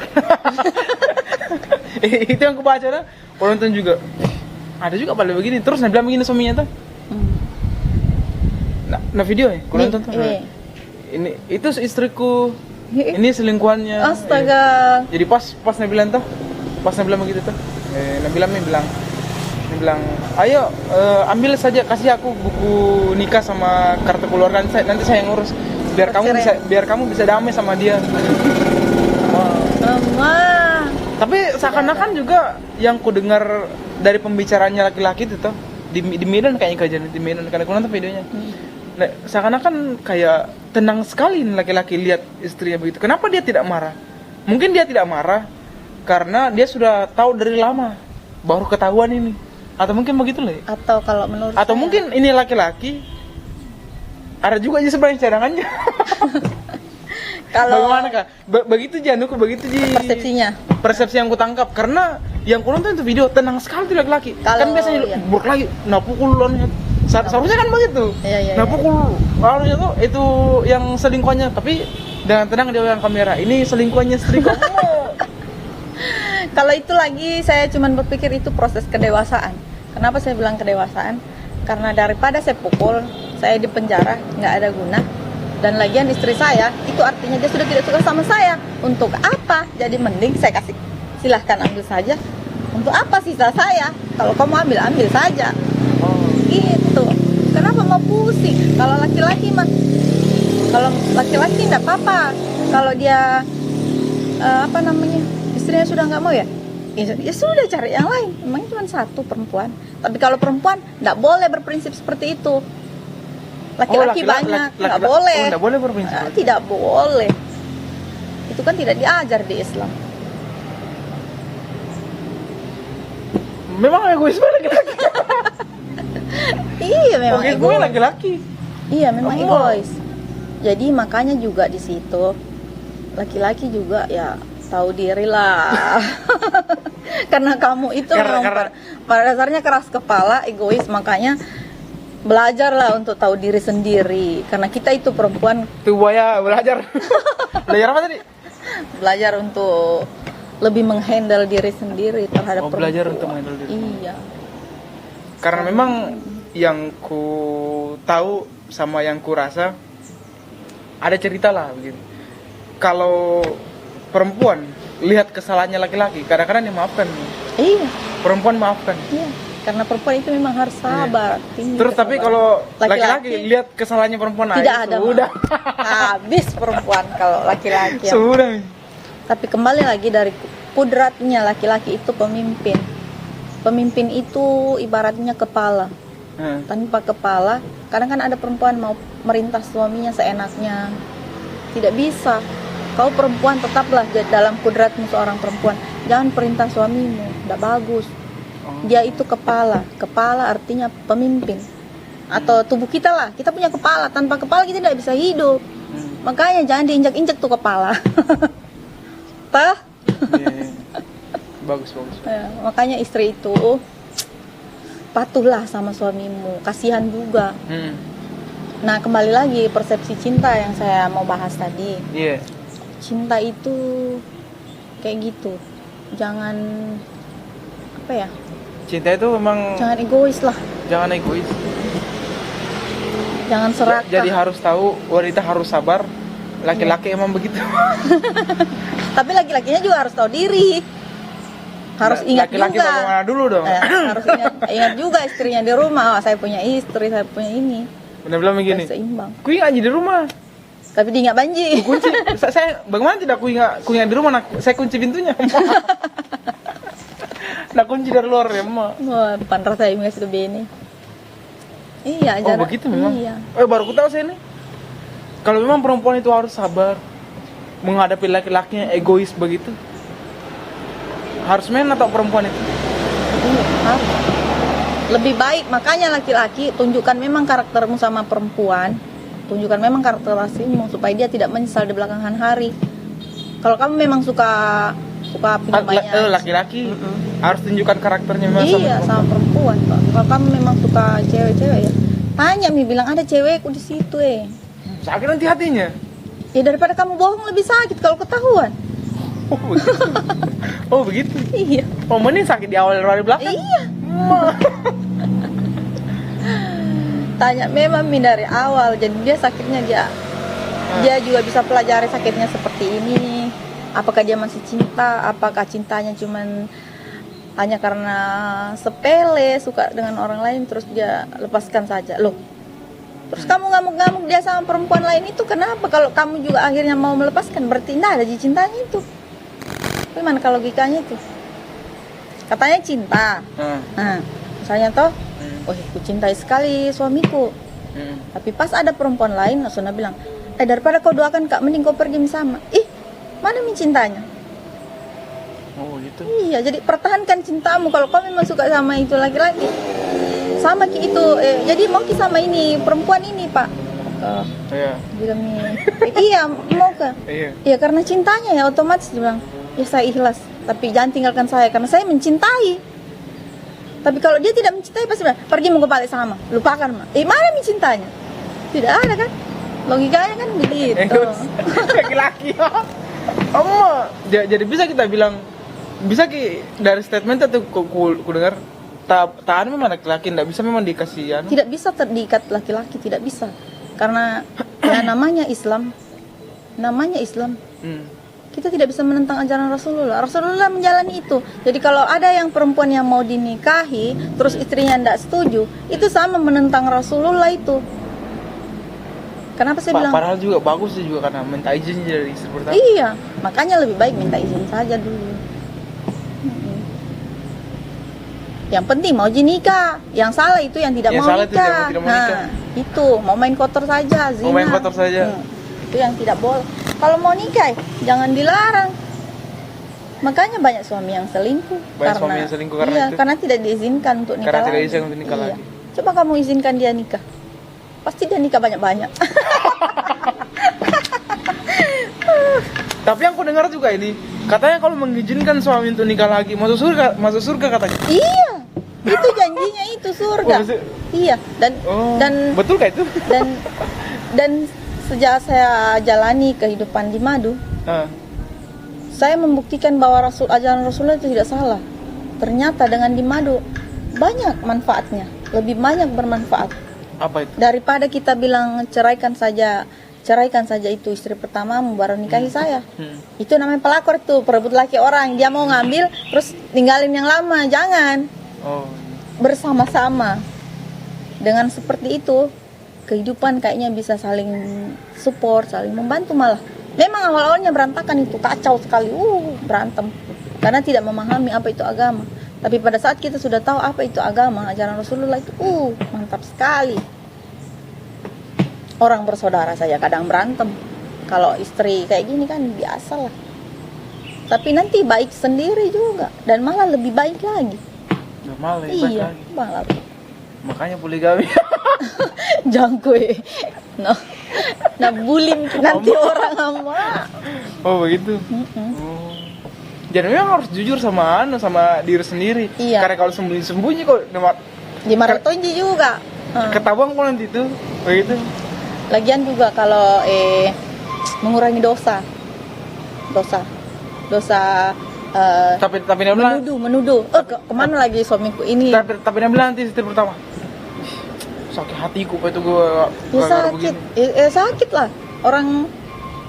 Itu yang aku baca dah. Penonton juga. Ada juga pada begini. Terus dia bilang begini suaminya tuh. Nah video ya, aku nonton tuh. Ini itu istriku. Ini selingkuhannya. Astaga. Jadi pas Nabila tuh, pas Nabila begitu tuh. Nabila bilang, ayo ambil saja, kasih aku buku nikah sama kartu keluarga, nanti saya ngurus biar kamu bisa damai sama dia. Tapi seakan-akan juga yang ku dengar dari pembicaranya laki-laki itu tuh di Medan kayaknya kejadian di Medan, karena aku nonton videonya. Nah, seakan-akan kayak tenang sekali laki-laki lihat istrinya begitu. Kenapa dia tidak marah? Mungkin dia tidak marah karena dia sudah tahu dari lama, baru ketahuan ini. Atau mungkin begitu lah. Atau kalau menurut atau saya, mungkin ini laki-laki ada juga aja sebenarnya cadangannya. Kalau bagaimana kak? Begitu Januku, begitu persepsi yang ku tangkap, karena yang ku nonton itu video tenang sekali tuh laki-laki. Kan biasanya berkelahi, pukul seharusnya kan begitu. Pukul lawannya tuh itu yang selingkuhannya, tapi dengan tenang dia yang kamera. Ini selingkuhannya istri kamu. Kalau itu lagi saya cuma berpikir itu proses kedewasaan. Kenapa saya bilang kedewasaan? Karena daripada saya pukul, saya di penjara, nggak ada guna. Dan lagian istri saya, itu artinya dia sudah tidak suka sama saya. Untuk apa? Jadi mending saya kasih, silahkan ambil saja. Untuk apa sisa saya? Kalau kamu ambil saja. Gitu. Kenapa mau pusing? Kalau laki-laki mah, kalau laki-laki tidak apa-apa. Kalau dia istrinya sudah nggak mau ya sudah cari yang lain. Memang cuma satu perempuan. Tapi kalau perempuan nggak boleh berprinsip seperti itu. Laki-laki banyak, nggak boleh. Nggak boleh berprinsip. Tidak boleh. Itu kan tidak diajar di Islam. Memang egoisme laki-laki. Iya, memang egois laki-laki. Iya, memang egois. Jadi makanya juga di situ laki-laki juga ya tahu diri lah. Karena kamu itu pada dasarnya keras kepala, egois, makanya belajarlah untuk tahu diri sendiri. Karena kita itu perempuan. Tuh buaya belajar. Belajar apa tadi? Belajar untuk lebih menghandle diri sendiri terhadap perempuan. Belajar untuk menghandle diri. Iya. Karena memang yang ku tahu sama yang ku rasa ada cerita lah begitu. Kalau perempuan lihat kesalahannya laki-laki, kadang-kadang dia maafkan. Iya. Perempuan maafkan. Iya. Karena perempuan itu memang harus sabar. Terus tapi kalau laki-laki lihat kesalahannya perempuan, tidak ada. Sudah. Habis perempuan kalau laki-laki. Sudah. Tapi kembali lagi dari kudratnya laki-laki itu pemimpin. Pemimpin itu ibaratnya kepala. Tanpa kepala, kadang kan ada perempuan mau merintah suaminya seenaknya. Tidak bisa. Kau perempuan tetaplah dalam kudratmu seorang perempuan. Jangan perintah suamimu, tidak bagus. Dia itu kepala. Kepala artinya pemimpin. Atau tubuh kita lah, kita punya kepala. Tanpa kepala kita tidak bisa hidup. Makanya jangan diinjak-injak tuh kepala. Tah? Iya. Bagus. Ya, makanya istri itu patuhlah sama suamimu, kasihan juga. Nah, kembali lagi persepsi cinta yang saya mau bahas tadi. Iya. Cinta itu kayak gitu. Jangan apa ya? Cinta itu memang Jangan egois lah. jangan egois. Jangan serakah. Jadi harus tahu wanita harus sabar. Laki-laki emang begitu. Tapi laki-lakinya juga harus tahu diri. Harus ingat Laki-laki juga. bagaimana dulu dong? Harus ingat juga istrinya di rumah. Oh, saya punya istri, saya punya ini. Benar bilang begini. Harus seimbang. Kui nggak di rumah. Tapi dia nggak banji. Kunci. Saya bagaimana tidak kui nggak di rumah? Saya kunci pintunya. Nah kunci dari luar ya, Ma. Wah, pandra saya ngasih ke bini. Iya, Oh begitu memang. Iya. Baru ku tahu saya ini. Kalau memang perempuan itu harus sabar menghadapi laki-laki yang egois begitu. Harus men atau perempuan itu? Iya, harus. Lebih baik, makanya laki-laki tunjukkan memang karaktermu sama perempuan. Tunjukkan memang karakter aslimu supaya dia tidak menyesal di belakangan hari. Kalau kamu memang suka Laki-laki harus tunjukkan karakternya memang sama perempuan. Kalau kamu memang suka cewek-cewek ya, tanya bilang ada cewekku di situ sakit nanti hatinya. Ya daripada kamu bohong lebih sakit kalau ketahuan. Oh begitu. Iya. Oh mending sakit di awal dari belakang. Iya. Tanya memang dari awal, jadi dia sakitnya dia juga bisa pelajari sakitnya seperti ini. Apakah dia masih cinta? Apakah cintanya cuman hanya karena sepele, suka dengan orang lain terus dia lepaskan saja. Loh. Terus kamu ngamuk-ngamuk dia sama perempuan lain itu kenapa? Kalau kamu juga akhirnya mau melepaskan berarti tidak ada cintanya itu. Gimana kalau logikanya itu? Katanya cinta. Nah, misalnya toh, aku cintai sekali suamiku. Tapi pas ada perempuan lain, Rasulullah bilang, daripada kau doakan kak, mending kau pergi sama. Mana cintanya? Oh gitu. Iya, jadi pertahankan cintamu. Kalau kau memang suka sama itu laki-laki, sama ki itu. Jadi mau ki sama ini perempuan ini pak. Iya. Bilang iya mau ke? Iya karena cintanya ya otomatis dia bilang. Ya saya ikhlas, tapi jangan tinggalkan saya karena saya mencintai. Tapi kalau dia tidak mencintai pasti bilang, pergi mau balik sama, lupakan mah. Mana cintanya? Tidak ada kan? Logikanya kan begitu. Laki-laki. Jadi bisa kita bilang, bisa dari statement itu ku dengar, tahan memang laki-laki tidak bisa memang dikasih. Tidak bisa terikat laki-laki, tidak bisa. Karena ya namanya Islam. Kita tidak bisa menentang ajaran Rasulullah. Rasulullah menjalani itu. Jadi kalau ada yang perempuan yang mau dinikahi, terus istrinya tidak setuju, itu sama menentang Rasulullah itu. Kenapa saya bilang? Padahal juga bagus sih juga karena minta izin dari istri pertama. Iya, makanya lebih baik minta izin saja dulu. Yang penting mau nikah. Yang salah itu yang tidak mau nikah. Nah, itu mau main kotor saja, zina. Mau main kotor saja. Itu yang tidak boleh. Kalau mau nikah, jangan dilarang. Makanya banyak suami yang selingkuh. Suami yang selingkuh karena itu. Karena tidak diizinkan untuk nikah. Karena tidak diizinkan untuk nikah lagi. Coba kamu izinkan dia nikah, pasti dia nikah banyak-banyak. Tapi yang aku dengar juga ini, katanya kalau mengizinkan suami untuk nikah lagi, masuk surga katanya. Iya, itu janjinya itu surga. Iya, dan betul kah itu? Dan sejak saya jalani kehidupan di madu, saya membuktikan bahwa ajaran Rasulullah itu tidak salah. Ternyata dengan di madu banyak manfaatnya, lebih banyak bermanfaat. Apa itu? Daripada kita bilang ceraikan saja itu istri pertamamu baru nikahi saya. Itu namanya pelakor itu, perebut laki orang. Dia mau ngambil terus tinggalin yang lama, jangan. Bersama-sama. Dengan seperti itu kehidupan kayaknya bisa saling support, saling membantu malah. Memang awal-awalnya berantakan itu, kacau sekali, berantem. Karena tidak memahami apa itu agama. Tapi pada saat kita sudah tahu apa itu agama, ajaran Rasulullah itu, mantap sekali. Orang bersaudara saja kadang berantem. Kalau istri kayak gini kan biasa lah. Tapi nanti baik sendiri juga dan malah lebih baik lagi. Iya, malah. Makanya poligami. Jangan no. Nah, bullying nanti orang sama. Oh begitu. Oh. Jadi memang harus jujur sama sama diri sendiri. Iya. Karena kalau sembunyi-sembunyi kok Dimarahin juga. ketahuan kok nanti itu. Begitu. Lagian juga kalau mengurangi dosa. Tapi dia bilang Menuduh. Kemana lagi suamiku ini? tapi dia bilang nanti istri pertama. Sakit hatiku apa itu gua Ya sakit. Sakit lah. Orang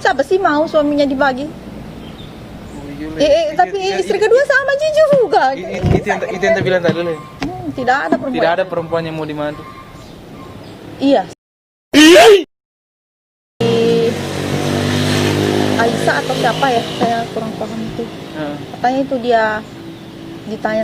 siapa sih mau suaminya dibagi? Tapi istri kedua sama juga. Itu yang bilang tadi dulu. Tidak ada perempuan. Tidak ada perempuan yang mau dimadu. Iya. Aisyah atau siapa ya? Saya kurang paham itu. Katanya itu dia ditanya.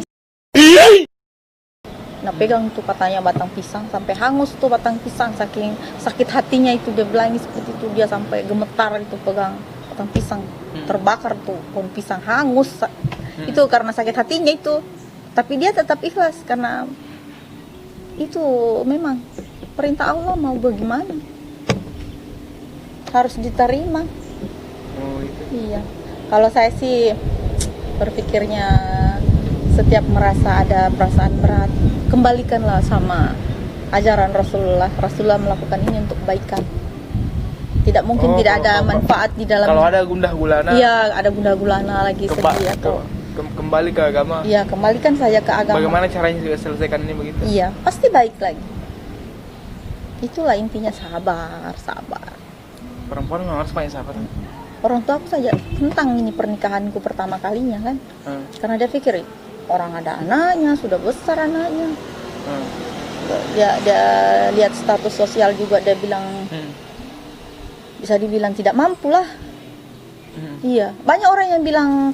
Nah, pegang tuh katanya batang pisang sampai hangus tuh batang pisang, saking sakit hatinya itu dia bilang seperti itu, dia sampai gemetar itu pegang batang pisang, terbakar tuh pohon pisang hangus. Itu karena sakit hatinya itu. Tapi dia tetap ikhlas karena itu memang perintah Allah, mau bagaimana harus diterima. Oh itu. Iya. Kalau saya sih berpikirnya setiap merasa ada perasaan berat, kembalikanlah sama ajaran Rasulullah. Rasulullah melakukan ini untuk kebaikan. Tidak mungkin tidak ada manfaat di dalam. Kalau ada gundah gulana. Iya, ada gundah gulana lagi sedih atau kembali ke agama. Iya, kembalikan saja ke agama. Bagaimana caranya juga selesaikan ini begitu? Iya, pasti baik lagi. Itulah intinya, sabar. Perempuan memang harus banyak sabar. Orang tua aku saja tentang ini pernikahanku pertama kalinya kan. Karena dia pikir orang ada anaknya, sudah besar anaknya. Dia lihat status sosial juga, dia bilang bisa dibilang tidak mampu lah. Iya, banyak orang yang bilang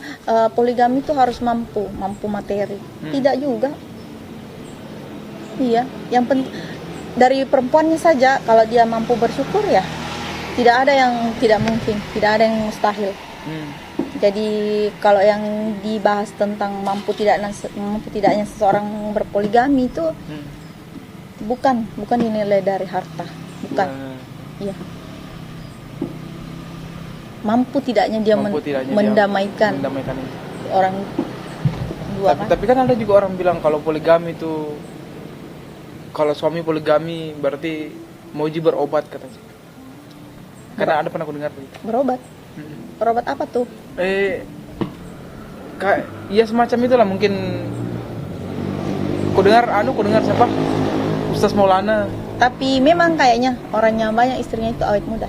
poligami itu harus mampu materi. Tidak juga. Iya, yang penting dari perempuannya saja, kalau dia mampu bersyukur ya, tidak ada yang tidak mungkin, tidak ada yang mustahil. Jadi kalau yang dibahas tentang mampu tidaknya seseorang berpoligami itu bukan dinilai dari harta, bukan. Iya. Mampu tidaknya dia mendamaikan orang dua. Tapi kan ada juga orang bilang kalau poligami itu, kalau suami poligami berarti mauji berobat katanya. Karena ada pernah aku dengar begitu. Berobat? Berobat apa tuh? Ya semacam itulah mungkin. Ku dengar siapa? Ustaz Maulana. Tapi memang kayaknya orangnya banyak istrinya itu awet muda.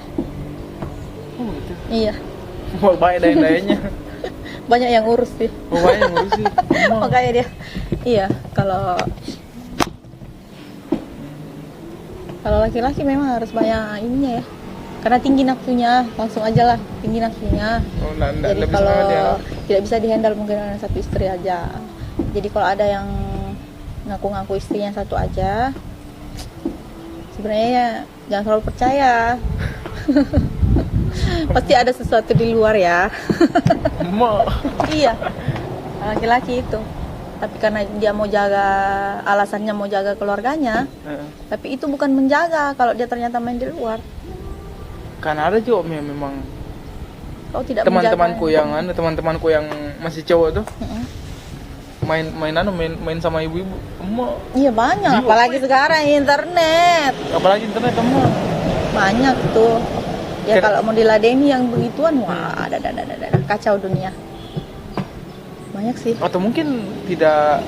Oh gitu. Iya. Mau banyak daya-dayanya. Banyak yang urus sih. Oh banyak yang urus sih. Makanya dia. Iya, kalau laki-laki memang harus banyak ininya ya. Karena tinggi nafsunya, langsung aja lah tinggi nafsunya. Jadi kalau tidak bisa dihandle mungkin dengan satu istri aja. Jadi kalau ada yang ngaku-ngaku istrinya satu aja, sebenarnya ya, jangan terlalu percaya. Pasti ada sesuatu di luar ya. Iya, laki-laki itu. Tapi karena dia mau jaga, alasannya mau jaga keluarganya, tapi itu bukan menjaga kalau dia ternyata main di luar. Karena ada juga memang teman-temanku yang masih cowok tuh main sama ibu-ibu. Iya banyak, apalagi sekarang internet. Banyak tuh. Ya kalau mau diladeni yang begituan, wah ada kacau dunia. Banyak sih. Atau mungkin tidak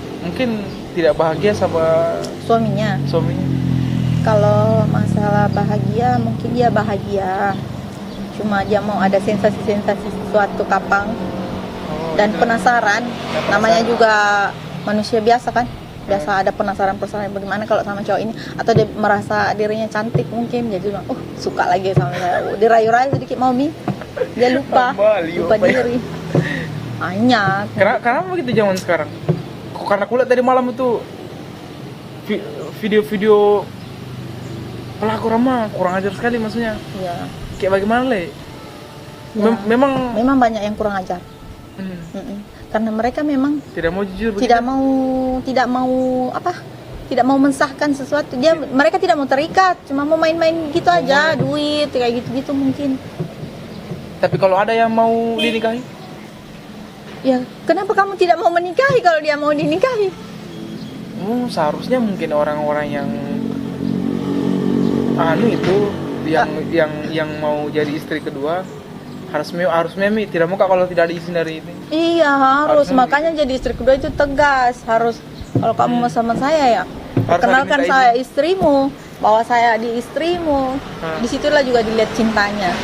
bahagia sama suaminya. Kalau masalah bahagia, mungkin dia bahagia. Cuma dia mau ada sensasi-sensasi sesuatu kapang dan penasaran. Namanya juga manusia biasa kan. Biasa ada penasaran bagaimana kalau sama cowok ini. Atau dia merasa dirinya cantik mungkin. Jadi suka lagi sama saya. Dirayu-rayu sedikit mau dia lupa diri. Banyak. Kenapa begitu zaman sekarang? Karena kulihat tadi malam itu video-video pelaku ramah kurang ajar sekali maksudnya. Iya. Kayak bagaimana le? Ya. Memang banyak yang kurang ajar. Karena mereka memang tidak mau jujur. Tidak mau tidak mau mensahkan sesuatu. Mereka tidak mau terikat, cuma mau main-main gitu aja, duit kayak gitu-gitu mungkin. Tapi kalau ada yang mau dinikahi? Ya, kenapa kamu tidak mau menikahi kalau dia mau dinikahi? Seharusnya mungkin orang-orang yang yang mau jadi istri kedua harus memi, tidak muka kalau tidak ada izin dari ini. Iya, harus. Makanya jadi istri kedua itu tegas, harus. Kalau kamu mau sama saya ya, perkenalkan saya istrimu, bawa saya di istrimu. Disitulah juga dilihat cintanya.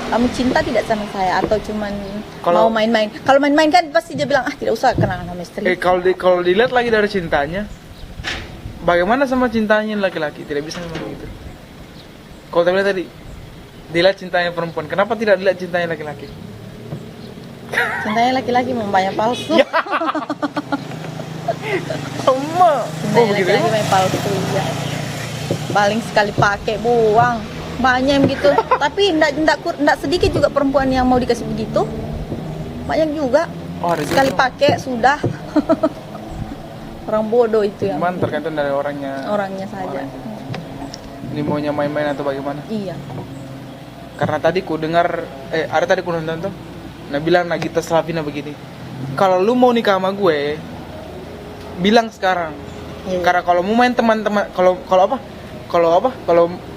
Kamu cinta tidak sama saya atau cuman mau main-main? Kalau main-main kan pasti dia bilang tidak usah kenalan sama istri. Kalau dilihat lagi dari cintanya, bagaimana sama cintanya laki-laki? Tidak bisa memang begitu. Kalau tadi tadi dilihat cintanya perempuan, kenapa tidak dilihat cintanya laki-laki? Cintanya laki-laki memang banyak palsu. Sama. Cintanya laki-laki banyak palsu ya. Paling sekali pakai buang. Banyak begitu. Tapi enggak sedikit juga perempuan yang mau dikasih begitu. Banyak juga. Sekali pakai sudah. Orang bodoh itu ya. Cuman tergantung dari orangnya saja. Ini maunya main-main atau bagaimana? Iya. Karena tadi ku dengar ada tadi ku nonton tuh. Nah bilang Nagita Slavina begini. Kalau lu mau nikah sama gue, bilang sekarang. Iya. Karena kalau mau main teman-teman, kalau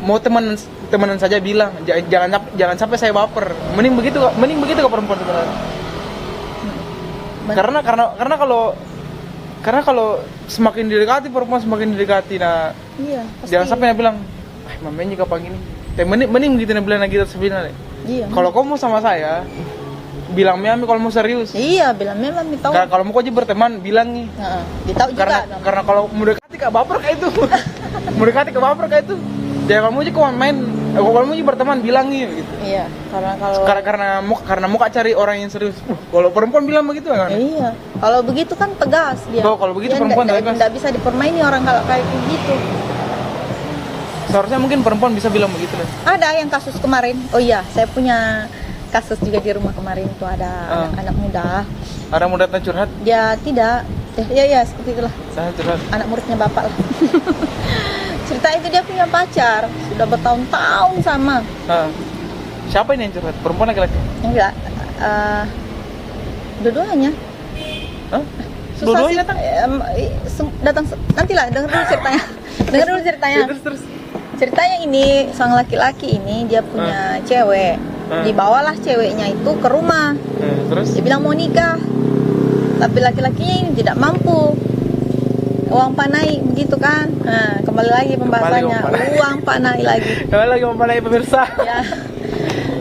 mau temenan saja bilang, jangan sampai saya baper. Mending begitu ke perempuan sebenarnya. Karena kalau semakin didekati perempuan semakin didekati, nah iya, pasti. Jangan sampai dia bilang, mamanya kapan gini. Mending begitu dia bilang Nagita Slavina deh. Iya. Kalau kamu mau sama saya, bilang Mami kalau mau serius. Iya, bilang Mami tahu. Kalau mau aja berteman, bilang nih. Ditahu juga. Karena kalau mau dekati ke baper kayak itu. Mau dekati ke baper kayak itu. Jangan kamu aja main. Kalau mau aja berteman, bilang nih gitu. Iya, karena mau cari orang yang serius. Kalau perempuan bilang begitu kan? Iya. Kalau begitu kan tegas dia. Kalau begitu perempuan tegas. Enggak bisa dipermaini orang kalau kayak gitu. Seharusnya mungkin perempuan bisa bilang begitu deh. Ada yang kasus kemarin. Oh iya, saya punya kasus juga di rumah kemarin itu ada anak muda. Ada muda datang curhat? Dia tidak. Iya seperti itulah. Saya curhat. Anak muridnya bapak lah. Cerita itu dia punya pacar sudah bertahun-tahun sama. Siapa ini yang curhat? Perempuan laki-laki? Enggak. Dua-duanya. Susah Dua-duanya datang nantilah dengar dulu ceritanya. Terus. Ceritanya ini sang laki-laki ini dia punya cewek. Dibawalah ceweknya itu ke rumah. Terus? Dia bilang mau nikah. Tapi laki-lakinya ini tidak mampu. Uang panai begitu kan. Nah, kembali lagi pembahasannya. Uang panai lagi. Kembali lagi uang panai pemirsa. Ya.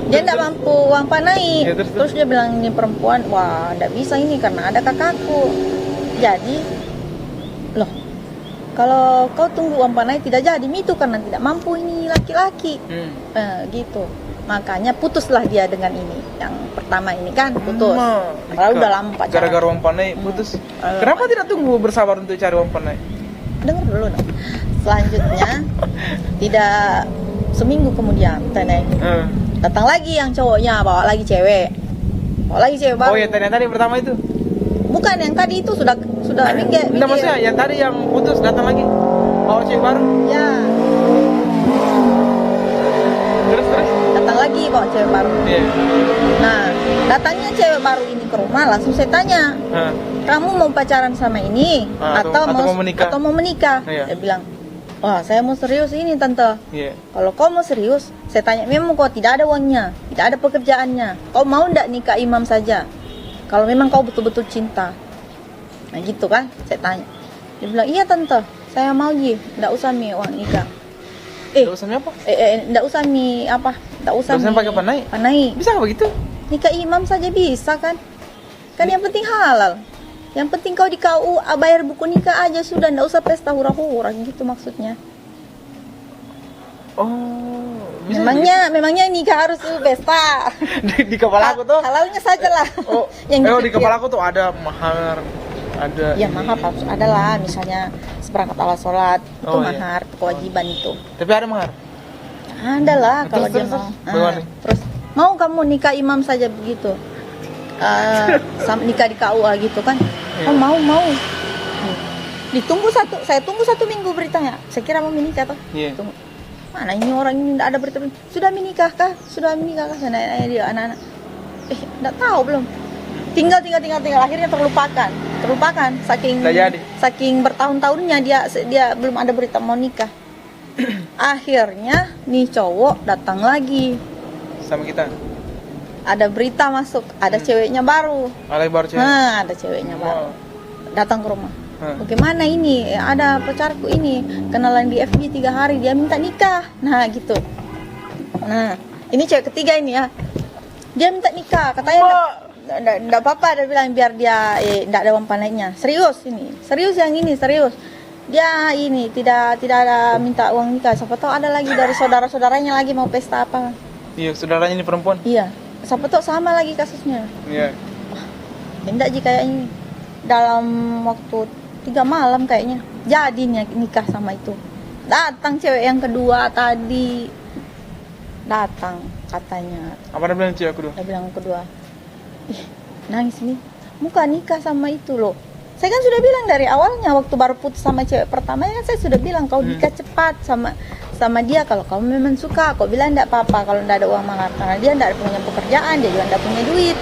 Dia tidak mampu uang panai. Ya, terus dia bilang ini perempuan, wah tidak bisa ini karena ada kakakku. Jadi, loh, kalau kau tunggu uang panai tidak jadi itu karena tidak mampu ini laki-laki. Gitu. Makanya putuslah dia dengan ini. Yang pertama ini kan putus. Kalau udah lama pacaran. Gara-gara uang panai putus. Kenapa tidak tunggu bersabar untuk cari uang panai? Dengar dulu dong. Selanjutnya tidak seminggu kemudian Teneng datang lagi yang cowoknya bawa lagi cewek baru. Oh ya tadi pertama itu? Bukan yang tadi itu sudah minggir. Enggak maksudnya yang tadi yang putus datang lagi bawa cewek baru? Ya. Terus datang lagi bawa cewek baru. Nah datangnya cewek baru ini ke rumah langsung saya tanya, kamu mau pacaran sama ini atau mau menikah? Dia bilang, wah saya mau serius ini tante. Kalau kau mau serius, saya tanya memang kau tidak ada uangnya, tidak ada pekerjaannya, kau mau ndak nikah imam saja? Kalau memang kau betul-betul cinta. Nah gitu kan, saya tanya. Dia bilang iya tante, saya mau ndak usah uang nikah. Nggak usah apa? Nggak usah apa? Nggak usah pakai panai. Bisa nggak begitu? Nikah imam saja bisa kan? Kan yang penting halal. Yang penting kau di KU bayar buku nikah aja sudah, nggak usah pesta hura-hura gitu maksudnya. Oh. Memangnya nikah harus pesta. di kepala aku tuh. Halalnya saja lah. Di kepala aku tuh ada mahar. Ada. Ya mahar harus ada lah, misalnya seperangkat alat sholat itu mahar, kewajiban itu. Tapi ada mahar? Ada lah kalau dia mau. Terus mau kamu nikah imam saja begitu, nikah di KUA gitu kan? Oh mau. Saya tunggu 1 minggu beritanya. Saya kira mau menikah toh. Iya. Tunggu. Mana ini orang ini tidak ada berita. Sudah menikah kah? Sudah menikah kah? Saya nanya dia anak-anak. Tidak tahu belum. Tinggal. Akhirnya terlupakan. Saking bertahun-tahunnya dia belum ada berita mau nikah. Akhirnya nih cowok datang lagi. Sama kita. Ada berita masuk. Ada ceweknya baru. Baru cewek. Ada ceweknya baru. Datang ke rumah. Bagaimana ini? Ada pacarku ini kenalan di FB 3 hari, dia minta nikah. Nah gitu. Nah ini cewek ketiga ini ya. Dia minta nikah, katanya enggak apa-apa, dia bilang biar dia enggak ada uang panennya. Serius yang ini serius. Dia ini tidak ada minta uang nikah. Siapa tahu ada lagi dari saudara-saudaranya lagi mau pesta apa. Iya, saudaranya ini perempuan. Iya. Siapa tahu sama lagi kasusnya. Iya. Enggak Ji kayaknya dalam waktu 3 malam kayaknya jadi nikah sama itu. Datang cewek yang kedua tadi, datang katanya. Apa dia bilang cewek kedua? Dia bilang kedua, nangis nih, muka nikah sama itu loh. Saya kan sudah bilang dari awalnya waktu baru putus sama cewek pertama kan saya sudah bilang kau nikah cepat sama dia kalau kamu memang suka. Kau bilang enggak apa-apa kalau enggak ada uang mahar karena dia enggak punya pekerjaan, dia juga enggak punya duit.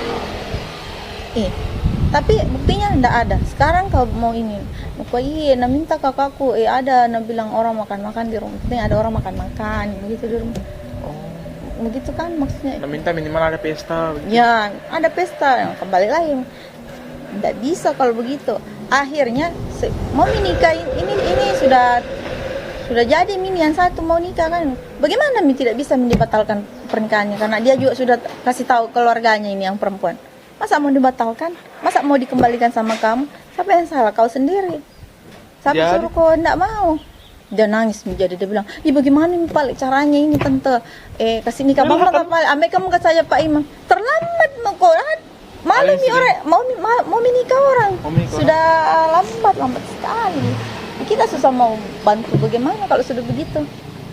Tapi buktinya enggak ada. Sekarang kau mau ini, kau nak minta kakakku, ada, nak bilang orang makan-makan di rumah. Penting ada orang makan-makan, begitu di rumah. Begitu kan maksudnya. Nak minta minimal ada pesta. Begitu. Ya, ada pesta. Kembali lagi, enggak bisa kalau begitu. Akhirnya mau menikah ini sudah jadi Mini yang satu mau nikah kan. Bagaimana Mini tidak bisa dibatalkan pernikahannya karena dia juga sudah kasih tahu keluarganya ini yang perempuan. Masa mau dibatalkan? Masa mau dikembalikan sama kamu? Siapa yang salah? Kau sendiri. Siapa suruh kau enggak mau? Dia nangis menjadi, dia bilang, bagaimana nih Pak caranya ini tante? Kasih nikah bang Pak, ambil kamu ke saya Pak Imam. Terlambat mau kau. Malu nih orang mau menikah orang. Sudah lambat sekali. Kita susah mau bantu bagaimana kalau sudah begitu.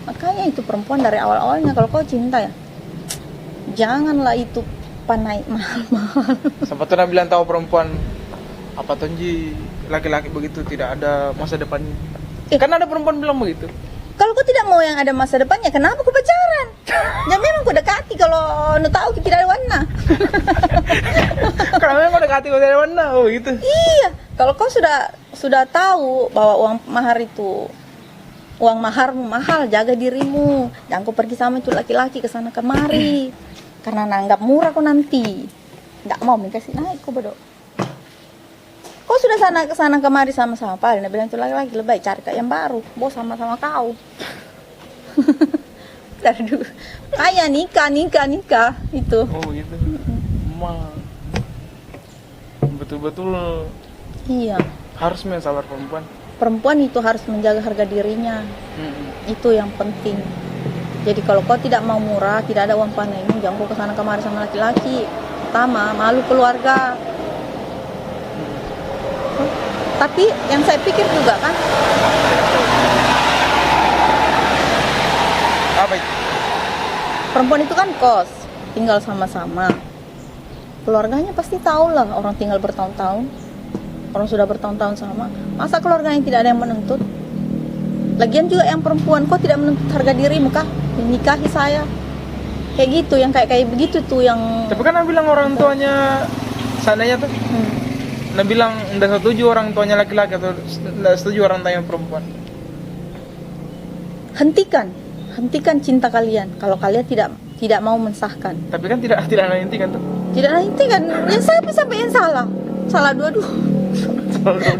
Makanya itu perempuan dari awal-awalnya kalau kau cinta ya, janganlah itu naik mahal-mahal. Sampai tuh bilang tahu perempuan apa Tonji laki-laki begitu tidak ada masa depannya. Kan ada perempuan bilang begitu. Kalau kau tidak mau yang ada masa depannya, kenapa kau pacaran? Ya memang kau dekati kalau nu tahu kita tidak ada warna. Kalau memang kau dekati kau tidak ada warna, gitu. Iya, kalau kau sudah tahu bahwa uang maharmu mahal, jaga dirimu. Jangan kau pergi sama itu laki-laki ke sana kemari. Karena nanggap murah kau nanti. Enggak mau kasih naik kau bodoh. Kau sudah kesana kemari sama-sama Pak. Dia bilang itu lagi lebih cari kayak yang baru. Bos sama-sama kau. Dari dulu. Kayak nikah itu. Oh gitu. Betul-betul. Iya. Harus sabar perempuan. Perempuan itu harus menjaga harga dirinya. Itu yang penting. Jadi kalau kau tidak mau murah, tidak ada uang panen, jangan kau kesana kemari sama laki-laki. Pertama, malu keluarga. Tapi yang saya pikir juga kan, apa itu? Perempuan itu kan kos, tinggal sama-sama. Keluarganya pasti tahu lah orang tinggal bertahun-tahun. Orang sudah bertahun-tahun sama. Masa keluarganya tidak ada yang menuntut? Lagian juga yang perempuan, kok tidak menuntut harga dirimu kah? Menikahi saya. Kayak gitu, yang kayak begitu tuh yang. Tapi kan bilang orang tuanya seandainya tuh. Nah bilang enggak setuju orang tuanya laki-laki atau enggak setuju orang tuanya perempuan. Hentikan cinta kalian kalau kalian tidak mau mensahkan. Tapi kan tidak hentikan tuh. Tidak hentikan. Ya siapa yang salah? Salah dua-dua.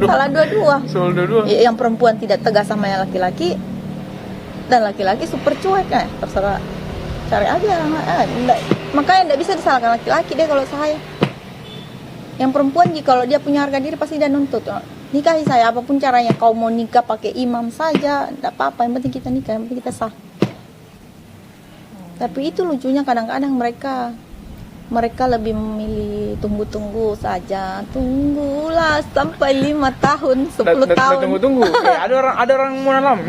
Salah dua-dua. Yang perempuan tidak tegas sama yang laki-laki dan laki-laki super cuek terserah. Cari aja. Makanya enggak bisa disalahkan laki-laki deh kalau saya. Yang perempuan kalau dia punya harga diri pasti dia nuntut. Nikahi saya apapun caranya. Kau mau nikah pakai imam saja, enggak apa-apa. Yang penting kita nikah, yang penting kita sah. Tapi itu lucunya kadang-kadang mereka lebih memilih tunggu-tunggu saja. Tunggulah sampai 5 tahun, 10 tahun. Tunggu. Ada orang mau nalam.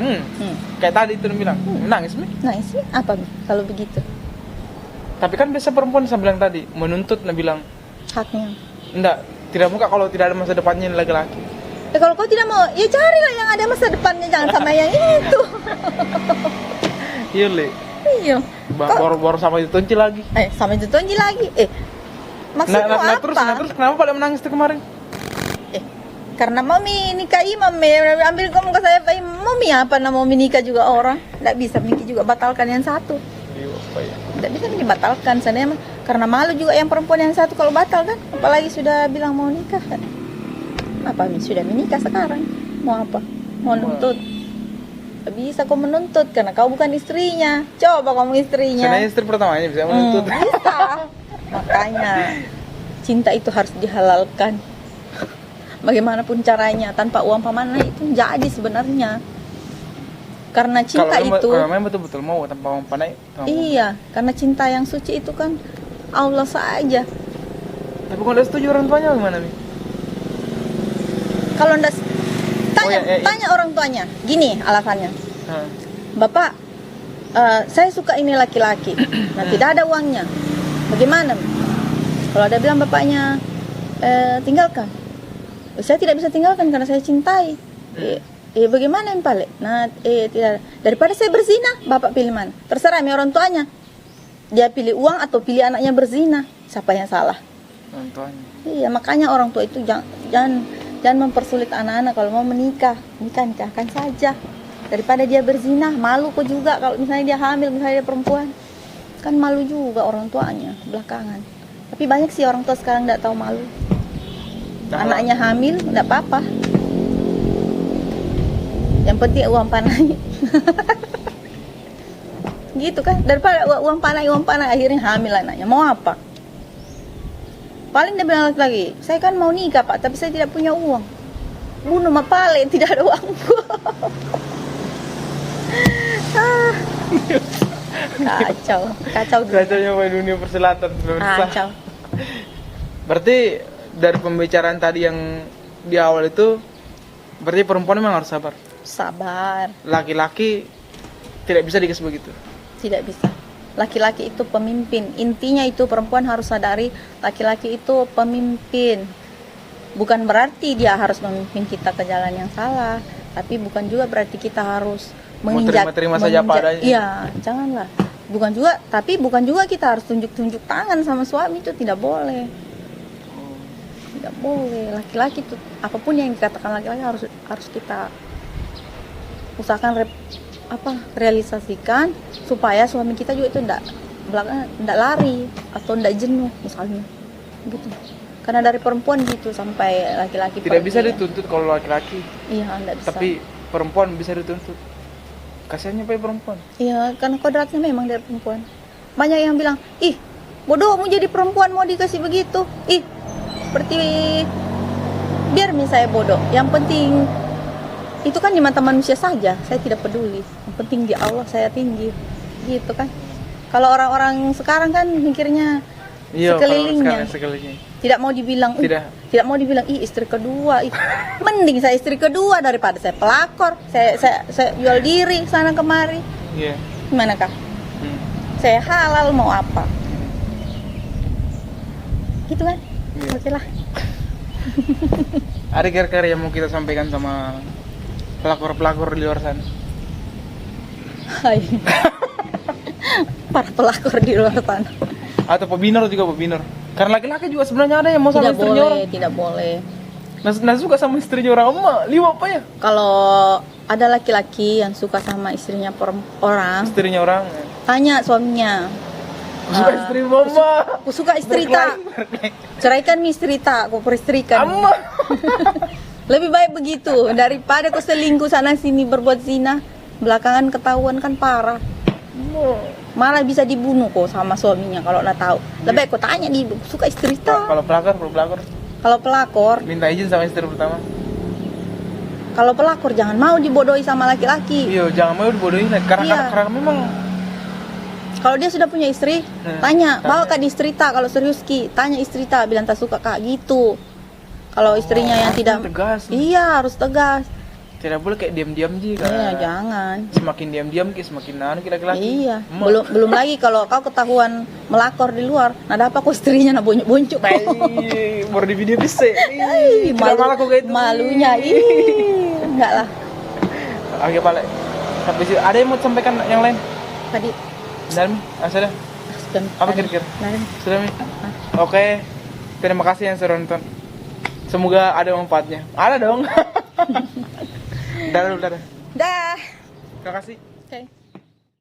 Kayak tadi itu bilang, nangis Mi. Nangis Mi? Apa Mi? Kalau begitu? Tapi kan biasa perempuan saya bilang tadi, menuntut bilang haknya. tidak muka kalau tidak ada masa depannya laki-laki. Kalau kau tidak mau, ya carilah yang ada masa depannya, jangan sama yang itu. Iya Le. Iya. Baru sama itu Tonci lagi. Sama itu Tonji lagi. Maksudmu apa? Terus kenapa pada menangis tuh kemarin? Karena mami nikah imam, ambil kamu ke saya, mami apa nama mami nikah juga orang, tidak bisa Miki juga batalkan yang satu. Iya, apa ya? Tidak bisa dibatalkan, sebenarnya karena malu juga yang perempuan yang satu kalau batal kan, apalagi sudah bilang mau nikah kan. Apa sudah menikah sekarang? Mau apa? Mau nuntut? Tidak bisa kau menuntut karena kau bukan istrinya. Coba kamu istrinya. Sebenarnya istri pertamanya bisa menuntut. Bisa. Makanya cinta itu harus dihalalkan. Bagaimanapun caranya, tanpa uang pamanah itu jadi sebenarnya. Karena cinta kalau memang betul-betul mau tanpa uang panai. Iya, karena cinta yang suci itu kan Allah saja. Tapi kalau udah setuju orang tuanya gimana nih? Kalau ndak tanya orang tuanya, gini alasannya. Bapak, saya suka ini laki-laki. Nah, tidak ada uangnya. Bagaimana? Kalau ada bilang bapaknya tinggalkan. Saya tidak bisa tinggalkan karena saya cintai. Bagaimana yang paling? Nah, tidak. Daripada saya berzina, bapak pilih mana? Terserah orang tuanya. Dia pilih uang atau pilih anaknya berzina. Siapa yang salah? Orang tuanya. Iya, makanya orang tua itu jangan mempersulit anak-anak kalau mau menikah. Nikahkan saja. Daripada dia berzina, malu kok juga kalau misalnya dia hamil, misalnya dia perempuan. Kan malu juga orang tuanya belakangan. Tapi banyak sih orang tua sekarang tidak tahu malu. Anaknya hamil, enggak apa-apa. Yang penting uang panai. Gitu kan, daripada uang panai akhirnya hamil anaknya. Mau apa? Paling dia bilang lagi, saya kan mau nikah Pak, tapi saya tidak punya uang. Bunuh mapale, tidak ada uang. Kacau Kacaunya dunia persilatan. Kacau. Berarti dari pembicaraan tadi yang di awal itu, berarti perempuan memang harus sabar. Sabar. Laki-laki tidak bisa dikasih begitu. Tidak bisa. Laki-laki itu pemimpin. Intinya itu perempuan harus sadari laki-laki itu pemimpin. Bukan berarti dia harus memimpin kita ke jalan yang salah, tapi bukan juga berarti kita harus terima saja padanya. Iya, janganlah. Bukan juga kita harus tunjuk-tunjuk tangan sama suami, itu tidak boleh. Tidak boleh. Laki-laki itu apapun yang dikatakan laki-laki harus kita usahakan realisasikan supaya suami kita juga itu enggak lari atau enggak jenuh misalnya. Gitu. Karena dari perempuan gitu sampai laki-laki tidak bisa dituntut kalau laki-laki. Iya, enggak bisa. Tapi perempuan bisa dituntut. Kasihannya Pak perempuan. Iya, karena kodratnya memang dari perempuan. Banyak yang bilang, "Ih, bodoh mau jadi perempuan mau dikasih begitu." Ih, seperti biar misalnya bodoh. Yang penting itu kan di mata manusia saja. Saya tidak peduli. Yang penting di Allah saya tinggi. Gitu kan. Kalau orang-orang sekarang kan mikirnya sekelilingnya. Tidak mau dibilang, tidak mau dibilang, istri kedua. Mending saya istri kedua daripada saya pelakor. Saya jual diri sana kemari. Iya. Gimana kah? Saya halal mau apa? Gitu kan? Iya. Oke lah. Ada kira-kira yang mau kita sampaikan sama pelakor-pelakor di luar sana? Hai. Para pelakor di luar sana. Atau pebinor juga pebinor. Karena laki-laki juga sebenarnya ada yang mau sama istrinya orang. Tidak boleh. Nah suka sama istrinya orang, liwa apa ya? Kalau ada laki-laki yang suka sama istrinya orang, tanya suaminya. Suka istri mama. Aku suka istri tak. Ceraikan istri tak, aku peristrikan. Lebih baik begitu daripada kau selingkuh sana sini berbuat zina, belakangan ketahuan kan parah. Malah bisa dibunuh kok sama suaminya kalau udah tahu. Lebih baik kau tanya di suka istri tak. Kalau pelakor minta izin sama istri pertama. Kalau pelakor jangan mau dibodohi sama laki-laki. Iya, jangan mau dibodohi karena memang kalau dia sudah punya istri, tanya, bawa kak di istri tak, kalau serius ki, tanya istri tak, bilang tak suka kak gitu. Kalau istrinya yang tidak tegas. Iya, harus tegas. Tidak boleh kayak diam-diam ji. Iya, jangan. Semakin diam-diam semakin anu laki-laki. Iya, belum lagi kalau kau ketahuan melakor di luar, nah apa kok istrinya nak boncuk-boncuk. Baru di video bisa. Malu, Malu kayak itu. malunya, enggak lah. Oke, Pak. Sampai situ. Ada yang mau sampaikan yang lain? Tadi Dalam, sudah. sudah. Apa kira-kira? Lain. Sudah, Mi? Oke. Terima kasih yang sudah nonton. Semoga ada manfaatnya. Ada dong. Dadah dulu, dadah. Dah. Terima kasih. Oke.